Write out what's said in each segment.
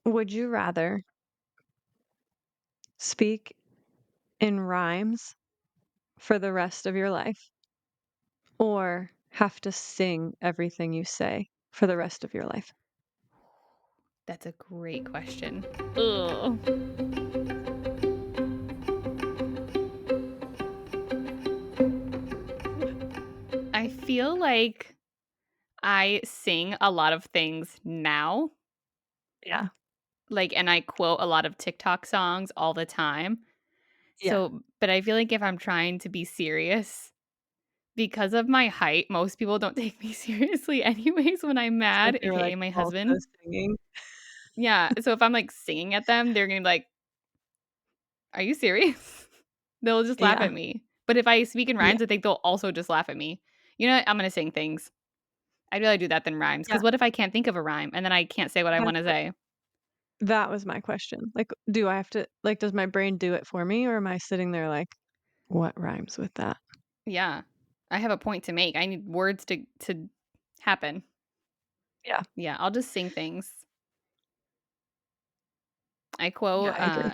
Would you rather speak in rhymes for the rest of your life or have to sing everything you say for the rest of your life? That's a great question. Ugh. I feel like I sing a lot of things now, Yeah. like, and I quote a lot of TikTok songs all the time. Yeah. So, but I feel like if I'm trying to be serious, because of my height, most people don't take me seriously anyways when I'm So if mad, you're, aka like, my also husband. singing. Yeah, so if I'm, like, singing at them, they're gonna be like, "Are you serious?" They'll just laugh Yeah. at me. But if I speak in Yeah. rhymes, I think they'll also just laugh at me. You know what? I'm gonna sing things. I'd rather do that than rhymes. Yeah. Because what if I can't think of a rhyme and then I can't say what I That's wanna what say? that was my question. Like, do I have to like, does my brain do it for me, or am I sitting there like, "What rhymes with that?" Yeah. I have a point to make. I need words to happen. Yeah. Yeah, I'll just sing things. I Yeah, quote, I agree.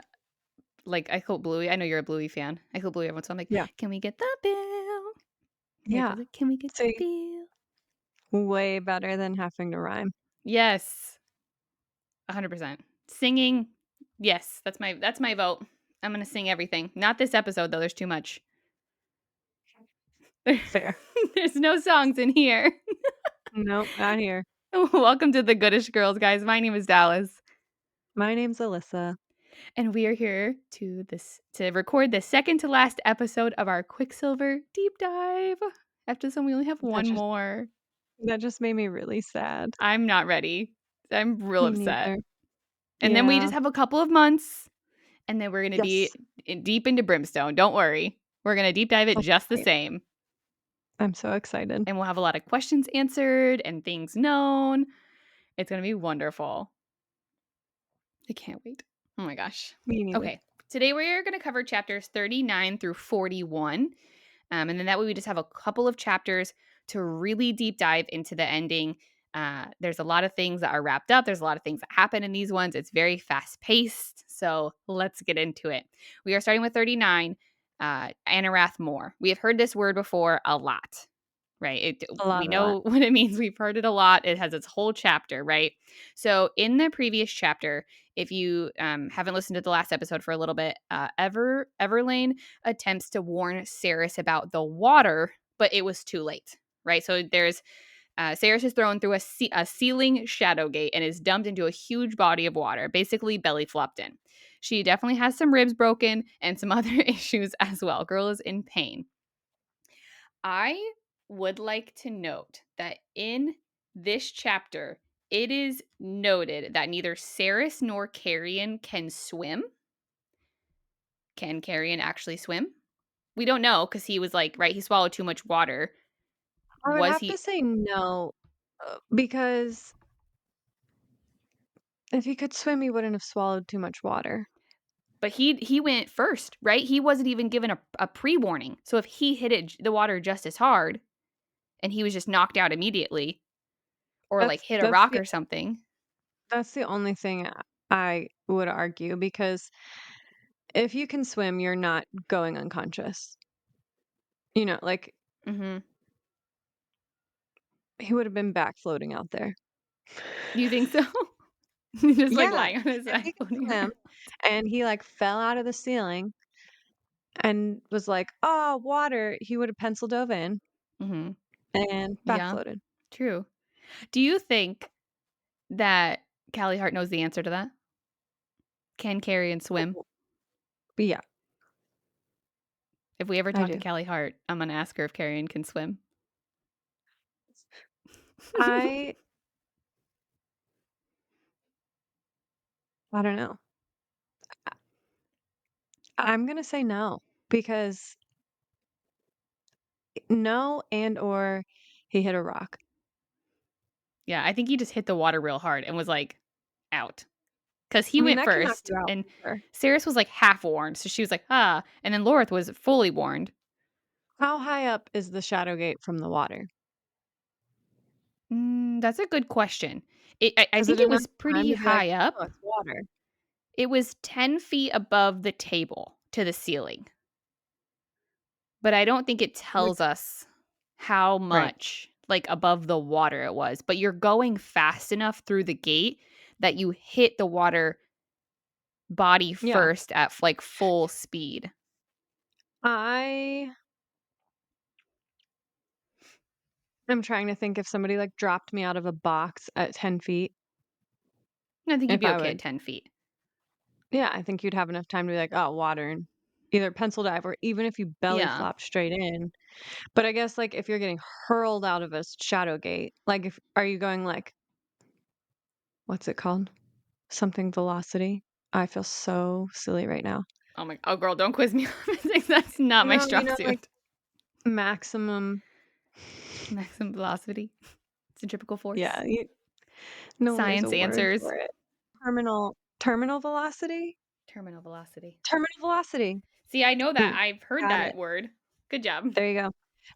like, I quote Bluey. I know you're a Bluey fan. I quote Bluey every once in a while. I'm Yeah. like, "Can we get the bill?" And it Yeah. goes like, "Can we get the See, bill?" way better than having to rhyme. Yes. 100%. Singing, yes, that's my vote. I'm gonna sing everything. Not this episode though, there's too much. Fair. There's no songs in here. Nope, not here. Welcome to the Goodish Girls, guys. My name is Dallas, My name's Alyssa. and we are here to record the second to last episode of our Quicksilver deep dive. After this one, we only have That one just more. that just made me really sad. I'm not ready. I'm real Me upset. neither. And then we just Yeah. have a couple of months, and then we're gonna be Yes. deep into Brimstone. Don't worry. We're gonna deep dive it Oh, just the great. same. I'm so excited. And we'll have a lot of questions answered and things known. It's going to be wonderful. I can't wait. Oh my gosh. Me neither. Okay. Today we're going to cover chapters 39 through 41. And then that way we just have a couple of chapters to really deep dive into the ending. There's a lot of things that are wrapped up. There's a lot of things that happen in these ones. It's very fast paced. So let's get into it. We are starting with 39, Anarath Moor. We have heard this word before a lot. Right. A lot, We a lot. know what it means. We've heard it a lot. It has its whole chapter, right? So, in the previous chapter, if you haven't listened to the last episode for a little bit, Everlane attempts to warn Saeris about the water, but it was too late, right? So there's Saeris is thrown through a ceiling shadow gate and is dumped into a huge body of water, basically belly flopped in. She definitely has some ribs broken and some other issues as well. Girl is in pain. I would like to note that in this chapter, it is noted that neither Saeris nor Carrion can swim. Can Carrion actually swim? We don't know because he was like, right, he swallowed too much water. I would Was have to he? say no, because if he could swim, he wouldn't have swallowed too much water. But he went first, right? He wasn't even given a pre warning. So if he hit the water just as hard and he was just knocked out immediately, or like That's hit a that's rock the or something. that's the only thing I would argue, because if you can swim, you're not going unconscious. Like, Hmm. he would have been back floating out there. You think so? Just like Yeah, lying on his if back, he can floating around. swim and he, like, fell out of the ceiling and was like, "Oh, water," he would have pencil dove in Hmm. and back Yeah, floated. true. Do you think that Callie Hart knows the answer to that? Can carry and swim? But yeah, If we ever I talk to do. Callie Hart, I'm gonna ask her if Carrion can swim. I I don't know. I'm gonna say no, because no, and or he hit a rock. Yeah, I think he just hit the water real hard and was like out because he I mean, went that can knock first, you out and for sure. Saris was like half warned, so she was like, ah, and then Lorith was fully warned. How high up is the shadow gate from the water? That's a good question. I Is it think it enough was time pretty to be like, high "Oh, up. it's water? It was 10 feet above the table to the ceiling. But I don't think it tells us how Right. much, like, above the water it was. But you're going fast enough through the gate that you hit the water body Yeah. first at, like, full speed. I am trying to think if somebody, like, dropped me out of a box at 10 feet, I think you'd if be I okay at would. 10 feet. Yeah, I think you'd have enough time to be like, "Oh, water," and either pencil dive or even if you belly Yeah. flop straight in. But I guess, like, if you're getting hurled out of a shadow gate, like, if are you going, like, what's it called? Something velocity? I feel so silly right now. Oh, girl, don't quiz me on physics. That's not my No, strong like, suit. maximum. Maximum velocity. Centripetal force. Yeah, no, there's a Science word answers. for it. Terminal velocity? Terminal velocity. Terminal velocity. See, I know that. Mm, I've heard got that it. word. Good job. There you go.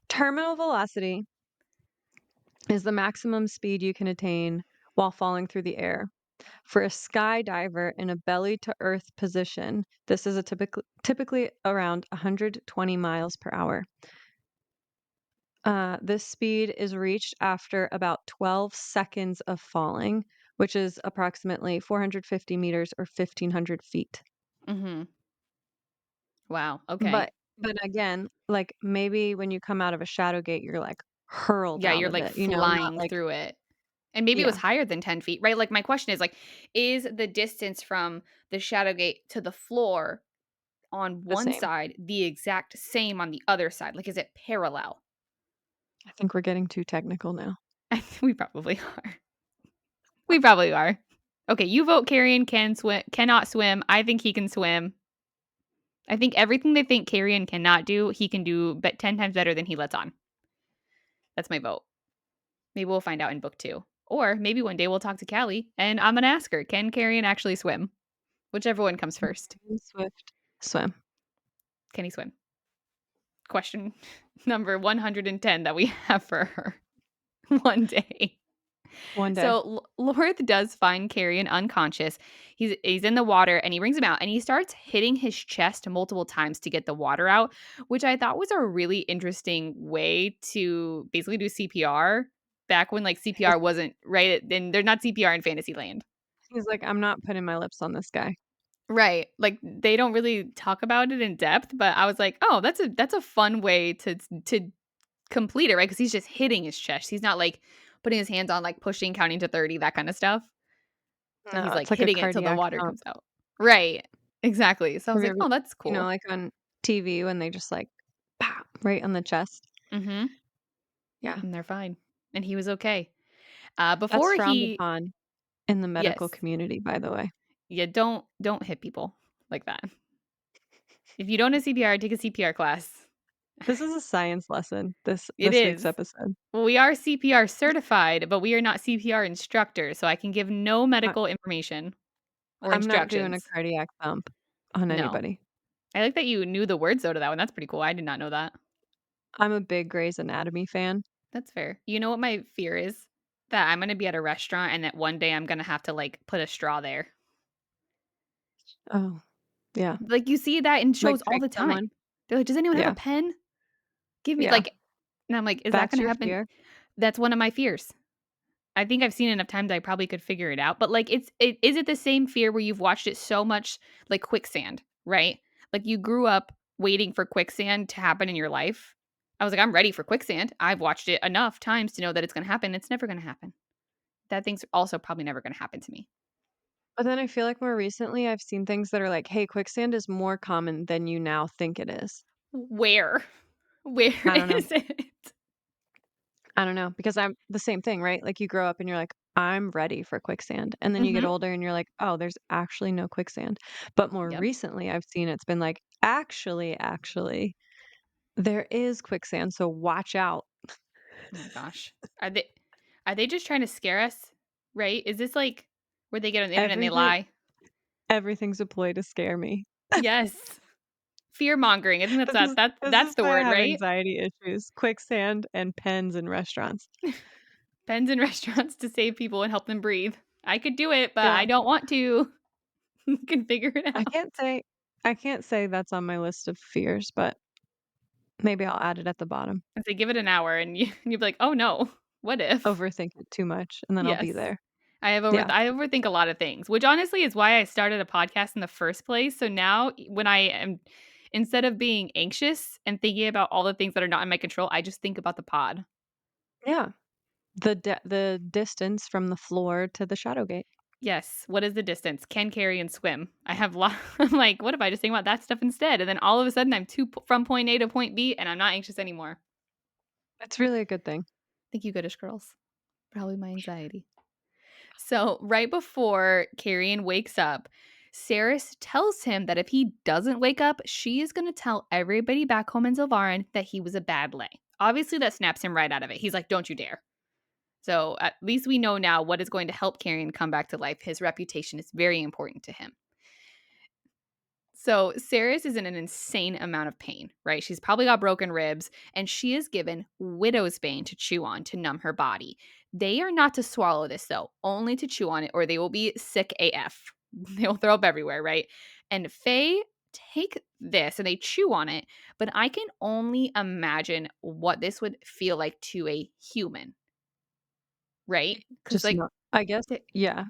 Terminal velocity is the maximum speed you can attain while falling through the air. For a skydiver in a belly to earth position, this is a typically around 120 miles per hour. This speed is reached after about 12 seconds of falling, which is approximately 450 meters or 1,500 feet. Mhm. Wow, okay. But again, like, maybe when you come out of a shadow gate, you're, like, hurled Yeah, out you're, of like, it, not flying like through it. And maybe it was yeah, higher than 10 feet, right? Like, my question is, like, is the distance from the shadow gate to the floor on the one same. side the exact same on the other side? Like, is it parallel? I think we're getting too technical now. We probably are. We probably are. Okay, you vote Carrion cannot swim. I think he can swim. I think everything they think Carrion cannot do, he can do but 10 times better than he lets on. That's my vote. Maybe we'll find out in book 2. Or maybe one day we'll talk to Callie and I'm gonna ask her, can Carrion actually swim? Whichever one comes first. Swift swim. Can he swim? Question number 110 that we have for her one day. One day. So Lorth does find Carrion unconscious. He's in the water and he brings him out and he starts hitting his chest multiple times to get the water out, which I thought was a really interesting way to basically do CPR back when like He's CPR wasn't right. And there's not CPR in Fantasyland. he's like, "I'm not putting my lips on this guy." Right. Like they don't really talk about it in depth, but I was like, "Oh, that's a fun way to complete it, right? Cuz he's just hitting his chest. He's not like putting his hands on like pushing, counting to 30, that kind of stuff. So he's No, like it's like a hitting it till the cardiac water pump. comes out. Right. Exactly. So I Have was you like, ever "Oh, that's cool." like on TV when they just like, pow, right on the chest? Mhm. Yeah. And they're fine. And he was okay. That's Before frowned he upon in the medical yes. community, by the way. Yeah, don't hit people like that. If you don't have CPR, take a CPR class. This is a science lesson, It this week's is. episode. Well, we are CPR certified, but we are not CPR instructors, so I can give no I medical information or I'm not doing a instructions. cardiac pump on No. anybody. I like that you knew the words though to that one. That's pretty cool. I did not know that. I'm a big Grey's Anatomy fan. That's fair. You know what my fear is? That I'm gonna be at a restaurant and that one day I'm gonna have to like put a straw there. Oh, yeah. Like you see that in Like, shows all trick the time. someone. They're like, "Does anyone have a Yeah, pen? Give me yeah. like," and I'm like, "Is that That's gonna your happen?" fear? That's one of my fears. I think I've seen it enough times I probably could figure it out. But like is it the same fear where you've watched it so much like quicksand, right? Like you grew up waiting for quicksand to happen in your life. I was like, I'm ready for quicksand. I've watched it enough times to know that it's gonna happen. It's never gonna happen. That thing's also probably never gonna happen to me. But then I feel like more recently I've seen things that are like, "Hey, quicksand is more common than you now think it is." Where? Where I don't know. is it? I don't know, because I'm the same thing, right? Like, you grow up and you're like, "I'm ready for quicksand," and then you get Mhm. older and you're like, "Oh, there's actually no quicksand." But more Yep. recently, I've seen it's been like, actually, there is quicksand, so watch out." Oh my gosh. Are they just trying to scare us? Right? Is this like where they get on the internet and they Everything lie? everything's a ploy to scare me. Yes. Fear mongering. I think that's This that is that this that's is the why I word, have right? anxiety issues, quicksand and pens in restaurants. Pens in restaurants to save people and help them breathe. I could do it, but Yeah. I don't want to. can figure it I out. can't say I can't say that's on my list of fears, but maybe I'll add it at the bottom. I say give it an hour and you'd be like, "Oh no, what if?" Overthink it too much, and then I'll be Yes. there. I Yeah. overthink a lot of things, which honestly is why I started a podcast in the first place. So now when I am instead of being anxious and thinking about all the things that are not in my control, I just think about the pod. Yeah. The distance from the floor to the shadow gate. Yes. What is the distance? Can carry and swim. I have I'm like, what if I just think about that stuff instead? And then all of a sudden I'm from point A to point B and I'm not anxious anymore. It's really a good thing. Thank you, goodish girls. Probably my anxiety. So, right before Carrion wakes up, Saeris tells him that if he doesn't wake up, she is going to tell everybody back home in Zilvarin that he was a bad lay. Obviously, that snaps him right out of it. He's like, don't you dare. So, at least we know now what is going to help Carrion come back to life. His reputation is very important to him. So, Saeris is in an insane amount of pain, right? She's probably got broken ribs, and she is given widow's bane to chew on to numb her body. They are not to swallow this, though, only to chew on it, or they will be sick AF. They will throw up everywhere, right? And Fae take this and they chew on it, but I can only imagine what this would feel like to a human, right? Because, Just like, not I guess, yeah.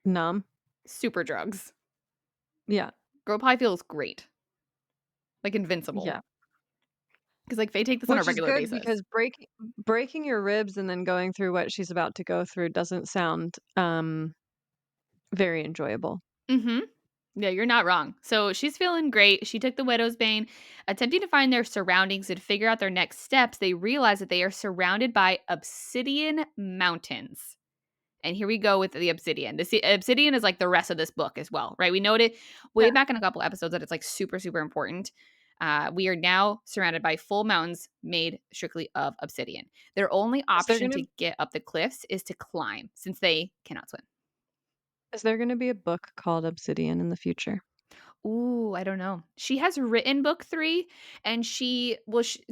Numb. super drugs. Yeah. Girl probably feels great, like invincible. Yeah. Because, like, Fae take this on a Which is regular good basis. because breaking your ribs and then going through what she's about to go through doesn't sound, very enjoyable. Mhm. Yeah, you're not wrong. So she's feeling great. She took the widow's bane, attempting to find their surroundings and figure out their next steps. They realize that they are surrounded by obsidian mountains. And here we go with the obsidian. Obsidian is like the rest of this book as well, right? We noted way Yeah. back in a couple episodes that it's like super, super important. We are now surrounded by full mountains made strictly of obsidian. Their only Is there option gonna to get up the cliffs is to climb since they cannot swim. is there gonna be a book called Obsidian in the future? Ooh, I don't know. She has written book 3 and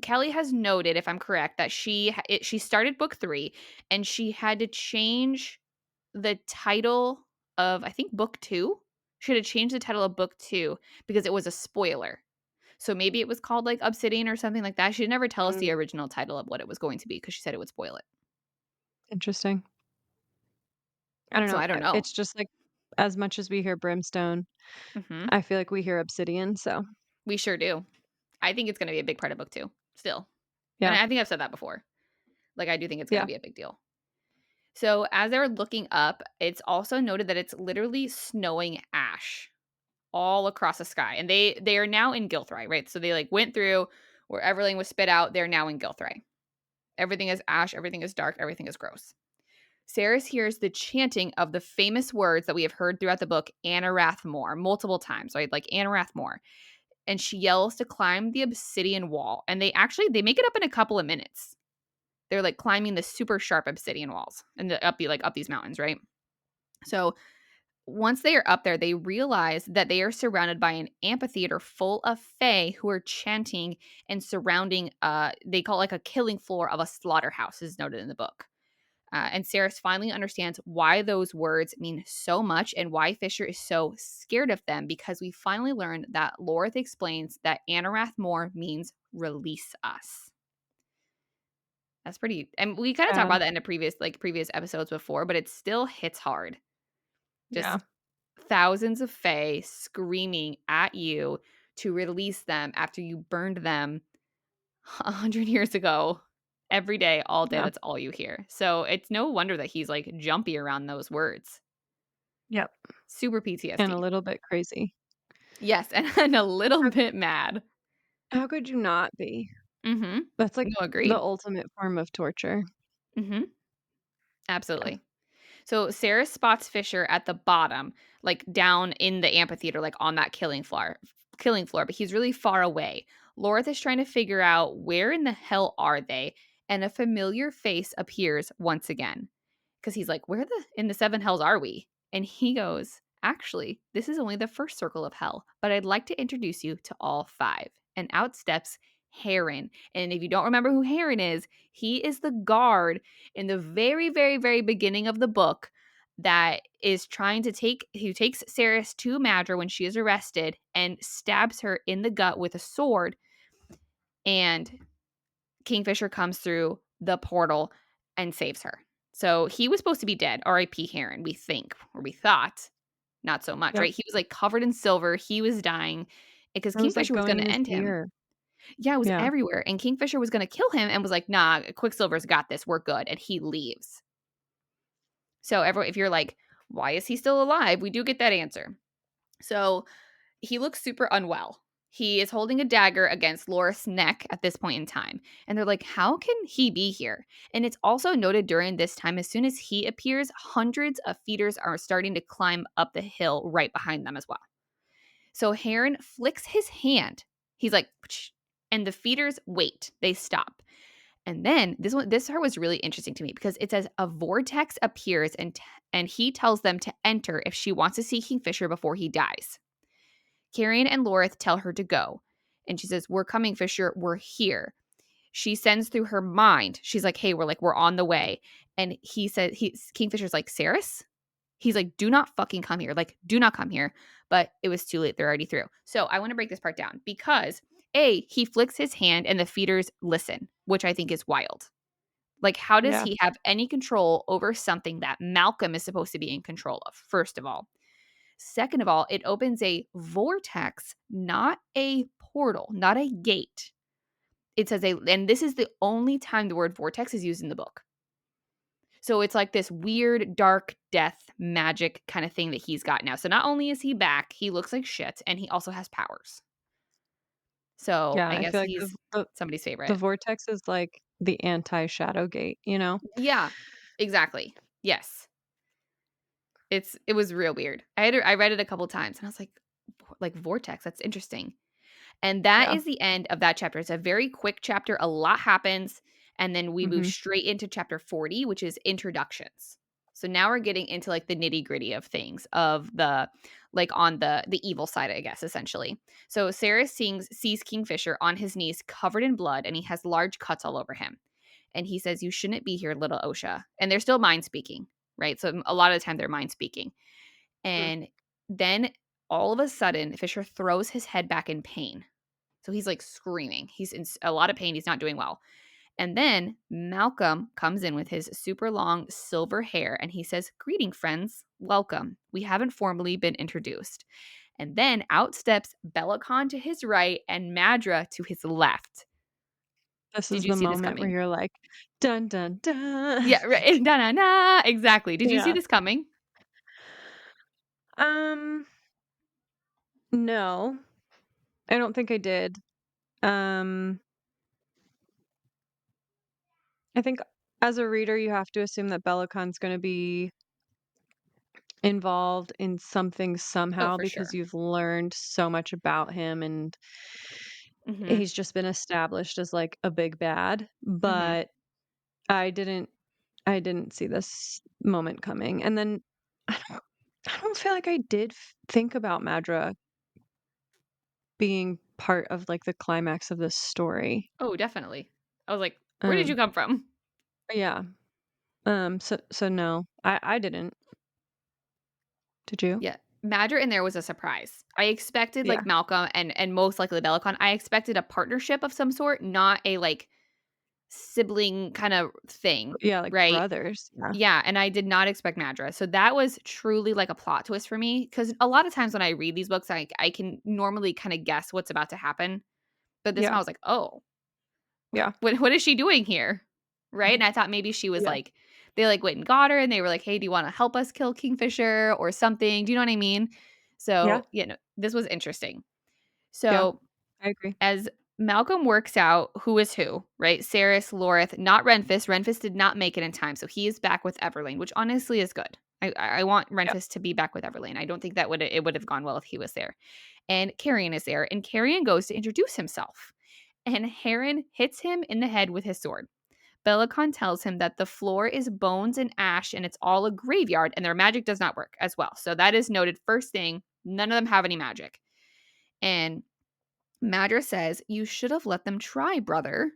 Kelly has noted, if I'm correct, that she started book 3 and she had to change the title of, I think, book 2. She had to change the title of book 2 because it was a spoiler. So maybe it was called like Obsidian or something like that. She'd never tell us the Mm, original title of what it was going to be because she said it would spoil it. interesting. I don't So know. I don't know. It's just like as much as we hear brimstone, Mhm. I feel like we hear obsidian, so We sure do. I think it's going to be a big part of book 2 still. And yeah. I think I've said that before. Like I do think it's going to Yeah. be a big deal. So as they're looking up, it's also noted that it's literally snowing ash all across the sky. And they are now in Gilthry, right? So they like went through where Everling was spit out. They're now in Gilthry. Everything is ash, everything is dark, everything is gross. Saris hears the chanting of the famous words that we have heard throughout the book, Anarath Moor, multiple times, right? Like Anarath Moor. And she yells to climb the obsidian wall. And they make it up in a couple of minutes. They're like climbing the super sharp obsidian walls and up these mountains, right? So once they are up there, they realize that they are surrounded by an amphitheater full of fae who are chanting and surrounding. They call it like a killing floor of a slaughterhouse, is noted in the book. And Saris finally understands why those words mean so much and why Fisher is so scared of them because we finally learned that Lorith explains that Anarath Moor means release us. That's pretty, and we kind of talked Yeah. about that in the previous episodes before, but it still hits hard. Yeah. Just thousands of fae screaming at you to release them after you burned them 100 years ago. Every day, all day, Yeah. that's all you hear. So it's no wonder that he's like jumpy around those words. Yep. Super And a PTSD. little bit crazy. Yes, and a little How bit mad. how could you not be? Mm-hmm. That's like No, the agreed. ultimate form of torture. Mm-hmm. Yeah. Absolutely. So Sarah spots Fisher at the bottom, like down in the amphitheater, like on that killing floor, but he's really far away. Lorith is trying to figure out where in the hell are they, and a familiar face appears once again. Because he's like, where in the seven hells are we? And he goes, actually, this is only the first circle of hell, but I'd like to introduce you to all 5. And out steps Herron. And if you don't remember who Herron is, he is the guard in the very, very, very beginning of the book that is trying to who takes Saeris to Madra when she is arrested and stabs her in the gut with a sword. And Kingfisher comes through the portal and saves her. So he was supposed to be dead. R.I.P. Herron, we think, or we thought. Not so much, Yep. right? He was like covered in silver. He was dying because It was like Kingfisher was going going in to his end him. ear. Yeah, it was Yeah. everywhere. And Kingfisher was going to kill him and was like, nah, Quicksilver's got this. We're good. And he leaves. So if you're like, why is he still alive? We do get that answer. So he looks super unwell. He is holding a dagger against Loris's neck at this point in time. And they're like, how can he be here? And it's also noted during this time, as soon as he appears, hundreds of feeders are starting to climb up the hill right behind them as well. So Herron flicks his hand. He's like, "Psh," and the feeders wait. They stop. And then this part was really interesting to me because it says a vortex appears and he tells them to enter if she wants to see Kingfisher before he dies. Carrion and Lorith tell her to go. And she says, we're coming, Fisher. We're here. She sends through her mind. She's like, hey, we're on the way. And he said, Kingfisher's like, Saeris? He's like, do not fucking come here. Like, do not come here. But it was too late. They're already through. So I want to break this part down because he flicks his hand and the feeders listen, which I think is wild. Like, how does Yeah. he have any control over something that Malcolm is supposed to be in control of, first of all? Second of all, it opens a vortex, not a portal, not a gate. It says and this is the only time the word vortex is used in the book. So it's like this weird, dark death magic kind of thing that he's got now. So not only is he back, he looks like shit, and he also has powers. So Yeah. I I guess feel like he's somebody's the favorite. vortex is like the anti-shadow gate, you know? Yeah, exactly. Yes. It was real weird. I read it a couple times and I was like vortex, that's interesting. And that Yeah. is the end of that chapter. It's a very quick chapter. A lot happens. And then we move Mm-hmm. straight into chapter 40, which is introductions. So now we're getting into like the nitty gritty of things of the like on the evil side, I guess, essentially. So Sarah sees Kingfisher on his knees covered in blood and he has large cuts all over him. And he says, you shouldn't be here, little Osha. And they're still mind speaking, right? So a lot of the time they're mind speaking. And then all of a sudden, Fisher throws his head back in pain. So he's like screaming. He's in a lot of pain. He's not doing well. And then Malcolm comes in with his super long silver hair and he says, greeting, friends. Welcome. We haven't formally been introduced. And then out steps Bellicon to his right and Madra to his left. This Did is you the see this moment where coming? you're like, dun dun dun. Yeah, right. Na, na, na. Exactly. Did you see Yeah. this coming? Um, no, I don't think I did. Um, I think as a reader, you have to assume that Bellacon's going to be involved in something Oh, somehow for because sure. you've learned so much about him and Mm-hmm. he's just been established as like a big bad. Mm-hmm. But I didn't I didn't see this moment coming. And then I don't, I don't feel like I did think about Madra being part of like the climax of this story. Oh, definitely. I was like, where did you Um, come from? yeah. So no, I didn't. Did you? Yeah. Madra in there was a surprise. I expected Yeah. like Malcolm and most likely Bellicon. I expected a partnership of some sort, not a like sibling kind of thing, Yeah, like right? brothers. Yeah. Yeah, and I did not expect Madra. So that was truly like a plot twist for me because a lot of times when I read these books, I can normally kind of guess what's about to happen. But this one Yeah. I was like, oh, Yeah. what is she doing here? Right? And I thought maybe she was Yeah. like they like went and got her and they were like, "Hey, do you want to help us kill Kingfisher or something?" Do you know what I mean? Yeah. So, this was interesting. Yeah. So, I agree. as Malcolm works out who is who, right? Saeris, Lorith, not Renfis. Renfis did not make it in time, so he is back with Everlane, which honestly is good. I want Yep. Renfis to be back with Everlane. I don't think that would have gone well if he was there. And Carrion is there, and Carrion goes to introduce himself. And Herron hits him in the head with his sword. Bellicon tells him that the floor is bones and ash and it's all a graveyard and their magic does not work as well. So that is noted first thing. None of them have any magic. And Madra says, you should have let them try, brother.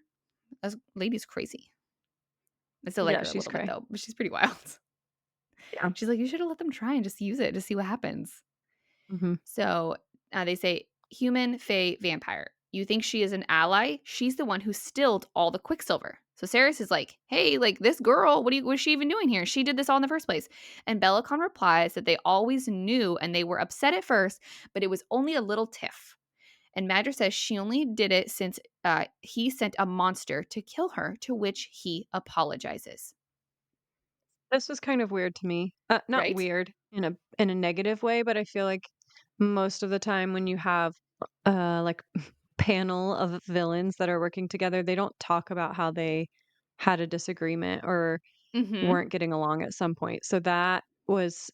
This lady's crazy. I still like Yeah, her a she's little bit cray. though, but she's pretty wild. Yeah. She's like, you should have let them try and just use it to see what happens. Mhm. So they say, human, fae, vampire. You think she is an ally? She's the one who stilled all the Quicksilver. So Saeris is like, hey, like this girl, what is she even doing here? She did this all in the first place. And Bellicon replies that they always knew and they were upset at first, but it was only a little tiff. And Madra says she only did it since he sent a monster to kill her, to which he apologizes. This was kind of weird to me. Not Right? weird in a negative way, but I feel like most of the time when you have like panel of villains that are working together, they don't talk about how they had a disagreement or Mm-hmm. weren't getting along at some point. So that was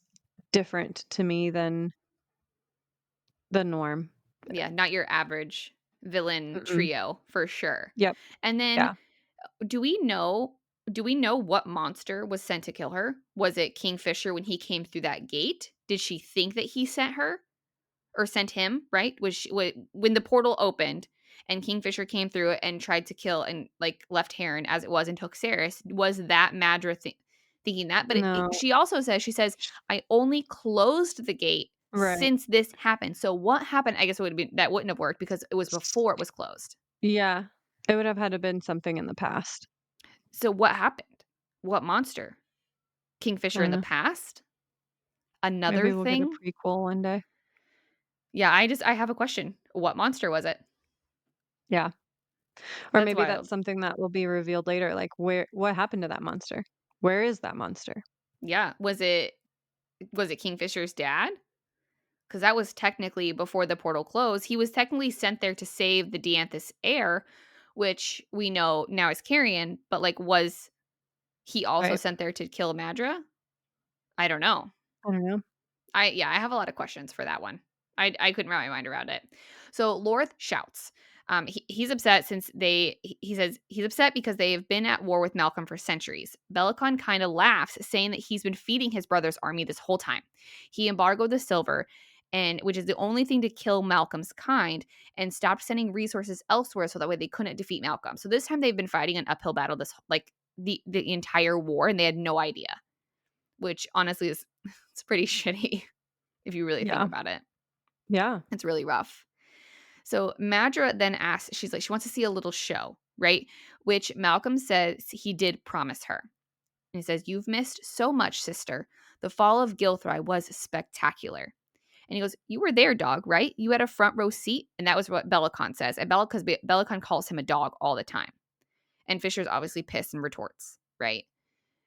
different to me than the norm. Yeah, not your average villain Mm-mm. trio for sure. Yep. And then Yeah. do we know what monster was sent to kill her? Was it Kingfisher when he came through that gate? Did she think that he sent her or sent him, right? When the portal opened and Kingfisher came through it and tried to kill and like left Herron as it was and took Saris, was that Madra thinking that? But No. she also says, I only closed the gate Right. since this happened. So what happened? I guess that wouldn't have worked because it was before it was closed. Yeah. It would have had to been something in the past. So what happened? What monster? I Kingfisher don't in the know. past? Another Maybe we'll get a thing? prequel one day. Yeah, I have a question. What monster was it? Yeah. Or That's maybe that's wild. something that will be revealed later, like what happened to that monster? Where is that monster? Yeah, was it Kingfisher's dad? Because that was technically before the portal closed. He was technically sent there to save the Dianthus heir, which we know now is Carrion, but like was he also Right. sent there to kill Madra? I don't know. I don't know. I have a lot of questions for that one. I couldn't wrap my mind around it. So Lorth shouts. He's upset since he says he's upset because they have been at war with Malcolm for centuries. Bellicon kind of laughs, saying that he's been feeding his brother's army this whole time. He embargoed the silver, and which is the only thing to kill Malcolm's kind, and stopped sending resources elsewhere so that way they couldn't defeat Malcolm. So this time they've been fighting an uphill battle this like the entire war, and they had no idea, which honestly is it's pretty shitty if you really think Yeah. about it. Yeah. It's really rough. So Madra then asks, she's like, she wants to see a little show, right? Which Malcolm says he did promise her. And he says, you've missed so much, sister. The fall of Gilthry was spectacular. And he goes, you were there, dog, right? You had a front row seat. And that was what Bellicon says. And Bellicon calls him a dog all the time. And Fisher's obviously pissed and retorts, right? I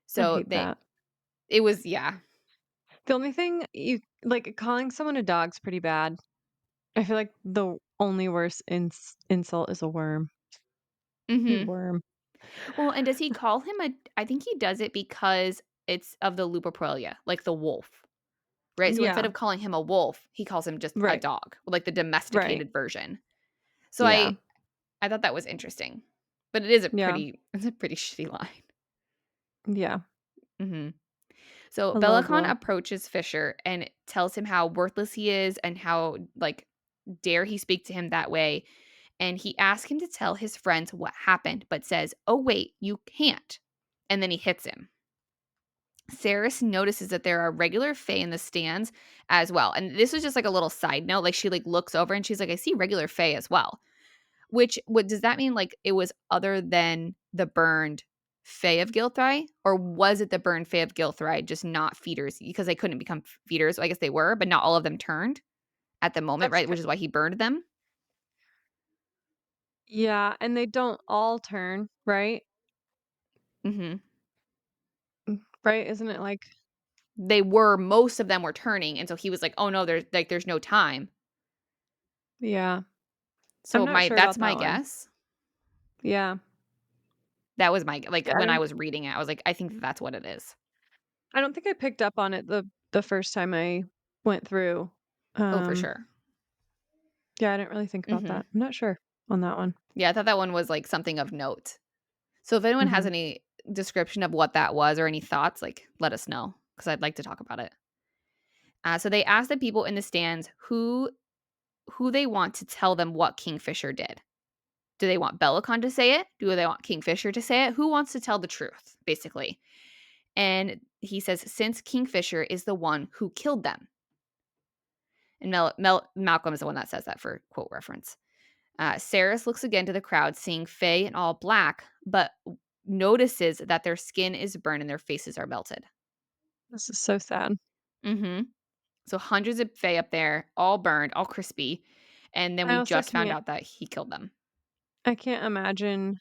So hate that. it was, yeah. The only thing you like calling someone a dog's pretty bad. I feel like the only worse insult is a worm. You Mm-hmm. worm. Well, and does he call him a I think he does it because it's of the Lupercalia, like the wolf, right? So instead Yeah. of calling him a wolf, he calls him just a Right. dog, like the Right. domesticated version. So Yeah. I thought that was interesting. But Yeah. it's a pretty shitty line. Yeah. Mhm. So A low Bellicon blow. approaches Fisher and tells him how worthless he is and how like dare he speak to him that way. And he asks him to tell his friends what happened, but says, "Oh wait, you can't." And then he hits him. Saris notices that there are regular Fae in the stands as well. And this was just like a little side note. Like she like looks over and she's like, I see regular Fae as well. Which what does that mean? Like it was other than the burned Fae of Gilthry? Or was it the burned Fae of Gilthry, just not feeders? Because they couldn't become feeders. I guess they were, but not all of them turned at the moment, That's right? Which is why he burned them. Yeah, and they don't all turn, right? Hmm. Right? Isn't it like Most of them were turning. And so he was like, oh no, there's no time. yeah. I'm So not sure that's about my that one. guess. Yeah. That was my like Yeah, when I was reading it, I was like, I think that's what it is. I don't think I picked up on it the first time I went through. Oh, for Um, sure. yeah, I didn't really think about Hmm. that. I'm not sure on that one. Yeah, I thought that one was like something of note. So if anyone has Mhm. any description of what that was or any thoughts, like let us know because I'd like to talk about it. So they asked the people in the stands who they want to tell them what Kingfisher did. Do they want Bellicon to say it? Do they want Kingfisher to say it? Who wants to tell the truth, basically? And he says, since Kingfisher is the one who killed them. And Malcolm is the one that says that for quote reference. Saeris looks again to the crowd, seeing Fae in all black, but notices that their skin is burned and their faces are melted. This is so sad. Mm-hmm. So hundreds of Fae up there, all burned, all crispy. And then I we also just found can't out that he killed them. I can't imagine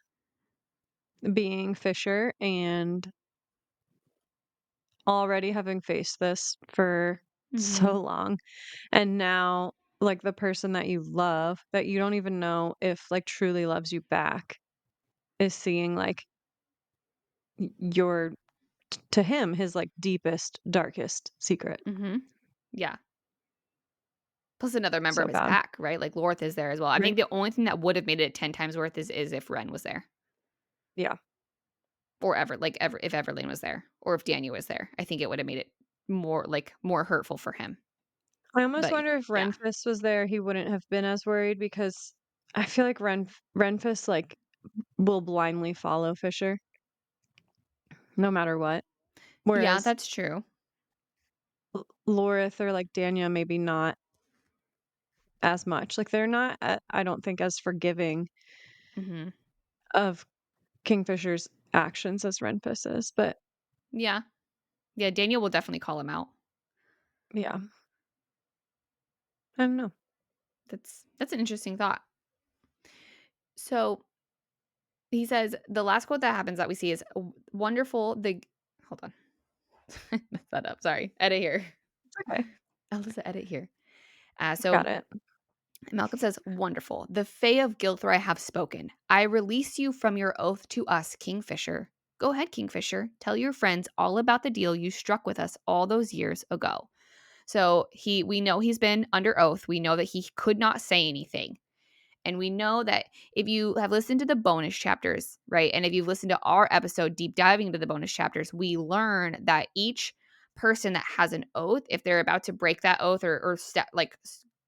being Fisher and already having faced this for Mm-hmm. so long, and now, like, the person that you love, that you don't even know if, like, truly loves you back, is seeing, like, your to him, his, like, deepest, darkest secret. Mm-hmm. Yeah. Plus another member So of his bad. pack, right? Like Lorth is there as well. I Right? think the only thing that would have made it 10 times worth is if Ren was there. Yeah. Or if Everlane was there. Or if Daniel was there. I think it would have made it more hurtful for him. I almost But wonder if yeah. Renfist was there, he wouldn't have been as worried because I feel like Renfist, like, will blindly follow Fisher no matter what. Yeah, Whereas that's true. Lorith or, like, Danya, maybe not as much. Like, they're not, I don't think, as forgiving Mhm. of Kingfisher's actions as Renfist is, but Yeah. Yeah, Daniel will definitely call him out. yeah, I don't know. That's an interesting thought. So, he says the last quote that happens that we see is wonderful the hold on. I messed that up. Sorry. Edit here. It's okay. Alyssa, edit here. Got So it. Malcolm says, wonderful. The Fae of Gilthry have spoken. I release you from your oath to us, Kingfisher. Go ahead, Kingfisher. Tell your friends all about the deal you struck with us all those years ago. So we know he's been under oath. We know that he could not say anything. And we know that if you have listened to the bonus chapters, right? And if you've listened to our episode deep diving into the bonus chapters, we learn that each person that has an oath, if they're about to break that oath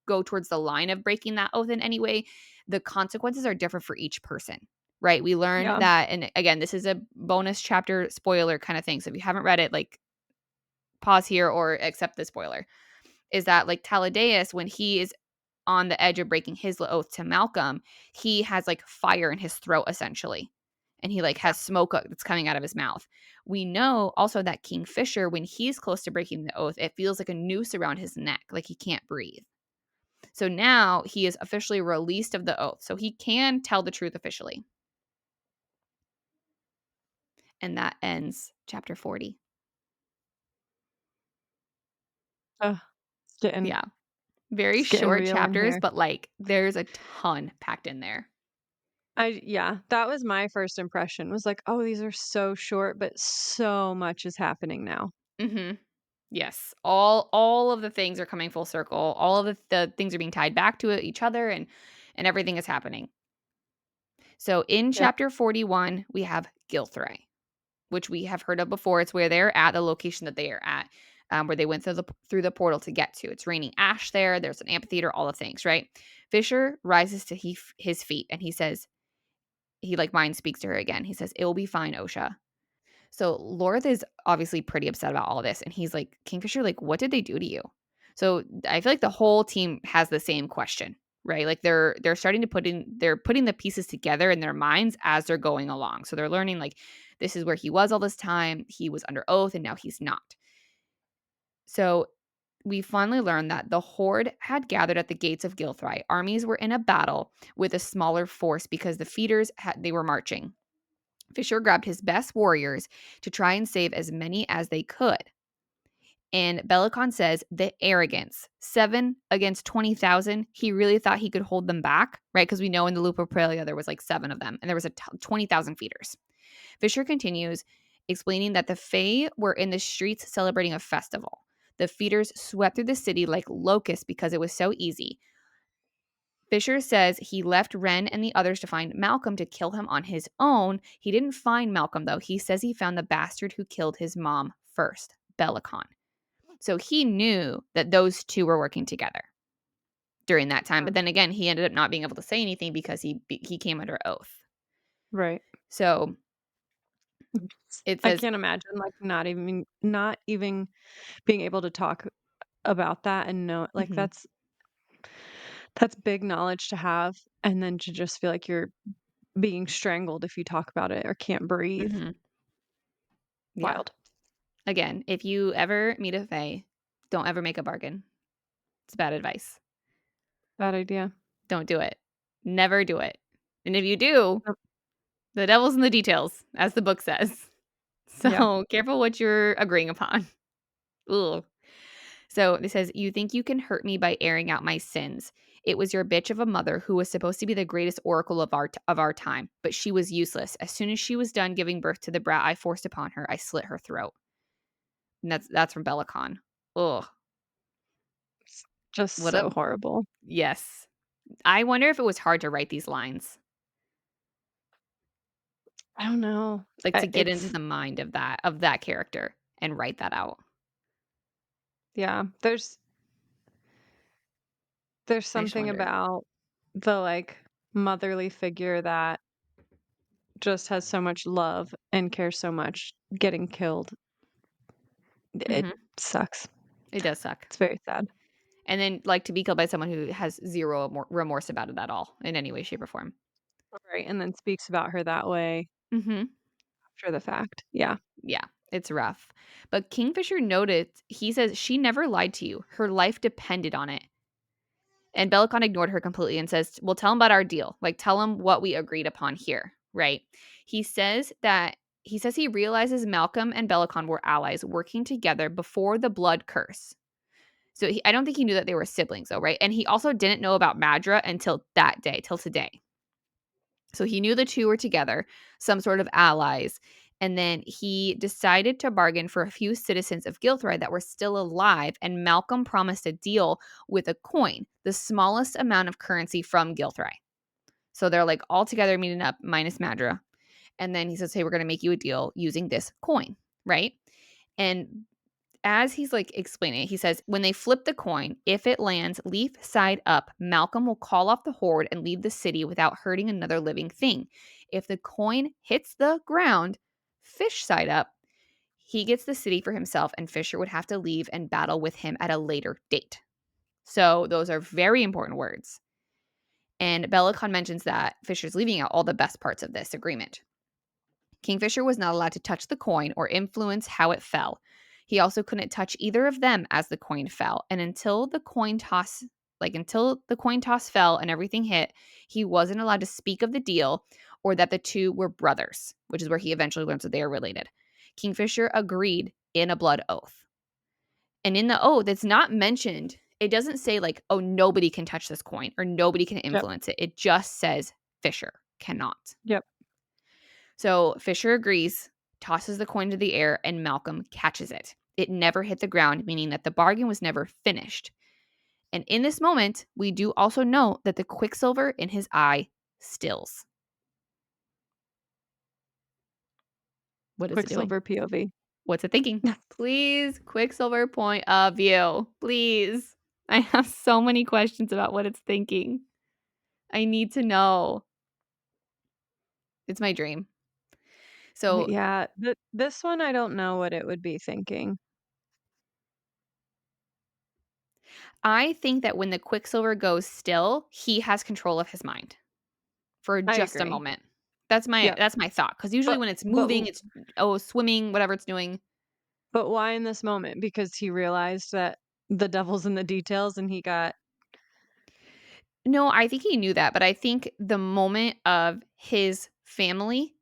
go towards the line of breaking that oath in any way, the consequences are different for each person, right? We learn Yeah. that, and again, this is a bonus chapter spoiler kind of thing. So if you haven't read it, like pause here or accept the spoiler. Is that like Taladeus, when he is on the edge of breaking his oath to Malcolm, he has like fire in his throat essentially. And he like has smoke that's coming out of his mouth. We know also that Kingfisher, when he's close to breaking the oath, it feels like a noose around his neck, like he can't breathe. So now he is officially released of the oath. So he can tell the truth officially. And that ends chapter 40. Ugh, Yeah. Very it's getting short real in chapters, here. but like there's a ton packed in there. Yeah, that was my first impression, was like, "Oh, these are so short, but so much is happening now." Mhm. Yes. All of the things are coming full circle. All of the things are being tied back to each other and everything is happening. So in Yep. chapter 41, we have Gilthray, which we have heard of before. It's where they're at, the location that they are at, where they went through the portal to get to. It's raining ash there. There's an amphitheater, all the things, right? Fisher rises to his feet and he says, he like mind speaks to her again. He says, "It will be fine, Osha." So Lorth is obviously pretty upset about all this. And he's like, Kingfisher, like, what did they do to you? So I feel like the whole team has the same question, right? Like they're starting to they're putting the pieces together in their minds as they're going along. So they're learning like this is where he was all this time. He was under oath and now he's not. So we finally learned that the Horde had gathered at the gates of Gilthry. Armies were in a battle with a smaller force because the feeders they were marching. Fisher grabbed his best warriors to try and save as many as they could. And Belicon says the arrogance, 7 against 20,000, he really thought he could hold them back, right? Because we know in the Lupercalia there was like 7 of them, and there was 20,000 feeders. Fisher continues explaining that the Fae were in the streets celebrating a festival. The feeders swept through the city like locusts because it was so easy. Fisher says he left Ren and the others to find Malcolm to kill him on his own. He didn't find Malcolm, though. He says he found the bastard who killed his mom first, Belicon. So he knew that those two were working together during that time. Huh. But then again, he ended up not being able to say anything because he came under oath. Right. So It I says, can't imagine, like, not even being able to talk about that and know like, mhm, that's big knowledge to have, and then to just feel like you're being strangled if you talk about it or can't breathe. mhm, yeah. Wild. Again, if you ever meet a fae, don't ever make a bargain. It's bad advice. Bad idea. Don't do it. Never do it. And if you do, Yep. the devil's in the details, as the book says. Yeah. So careful what you're agreeing upon. Ugh. So it says, "You think you can hurt me by airing out my sins. It was your bitch of a mother who was supposed to be the greatest oracle of our time, but she was useless. As soon as she was done giving birth to the brat I forced upon her, I slit her throat." And that's from Bellicon. Ugh. Just What so a horrible. yes. I wonder if it was hard to write these lines, I don't know. like to get into It's the mind of that character and write that out. yeah, there's I just something wonder. about the, like, motherly figure that just has so much love and cares so much getting killed. It Mhm. sucks. It does suck. It's very sad. And then like to be killed by someone who has zero remorse about it at all in any way, shape, or form. Right, and then speaks about her that way Mhm. after the fact. Yeah. Yeah, it's rough. But Kingfisher noted, he says she never lied to you. Her life depended on it. And Bellicon ignored her completely and says, "Well, tell him about our deal. Like, tell him what we agreed upon here." Right? He says that he realizes Malcolm and Bellicon were allies working together before the blood curse. So I don't think he knew that they were siblings, though, right? And he also didn't know about Madra until that day, till today. So he knew the two were together, some sort of allies. And then he decided to bargain for a few citizens of Gilthry that were still alive. And Malcolm promised a deal with a coin, the smallest amount of currency from Gilthry. So they're like all together meeting up, minus Madra. And then he says, "Hey, we're going to make you a deal using this coin," right? And as he's like explaining it, he says, "When they flip the coin, if it lands leaf side up, Malcolm will call off the horde and leave the city without hurting another living thing. If the coin hits the ground, fish side up, he gets the city for himself, and Fisher would have to leave and battle with him at a later date." So those are very important words. And Bellicon mentions that Fisher's leaving out all the best parts of this agreement. Kingfisher was not allowed to touch the coin or influence how it fell. He also couldn't touch either of them as the coin fell. And until the coin toss fell and everything hit, he wasn't allowed to speak of the deal or that the two were brothers, which is where he eventually learns that they are related. Kingfisher agreed in a blood oath. And in the oath, it's not mentioned. It doesn't say like, "Oh, nobody can touch this coin" or "nobody can Yep. influence it." It just says Fisher cannot. Yep. So Fisher agrees, tosses the coin to the air, and Malcolm catches it. It never hit the ground, meaning that the bargain was never finished. And in this moment, we do also know that the quicksilver in his eye stills. What is it doing? Quicksilver POV. What's it thinking? Please, Quicksilver point of view. Please. I have so many questions about what it's thinking. I need to know. It's my dream. So Yeah, this one, I don't know what it would be thinking. I think that when the Quicksilver goes still, he has control of his mind for I just a agree. moment. That's my thought. Because usually But when it's but moving, it's swimming, whatever it's doing. but why in this moment? Because he realized that the devil's in the details and he got No, I think he knew that, but I think the moment of his family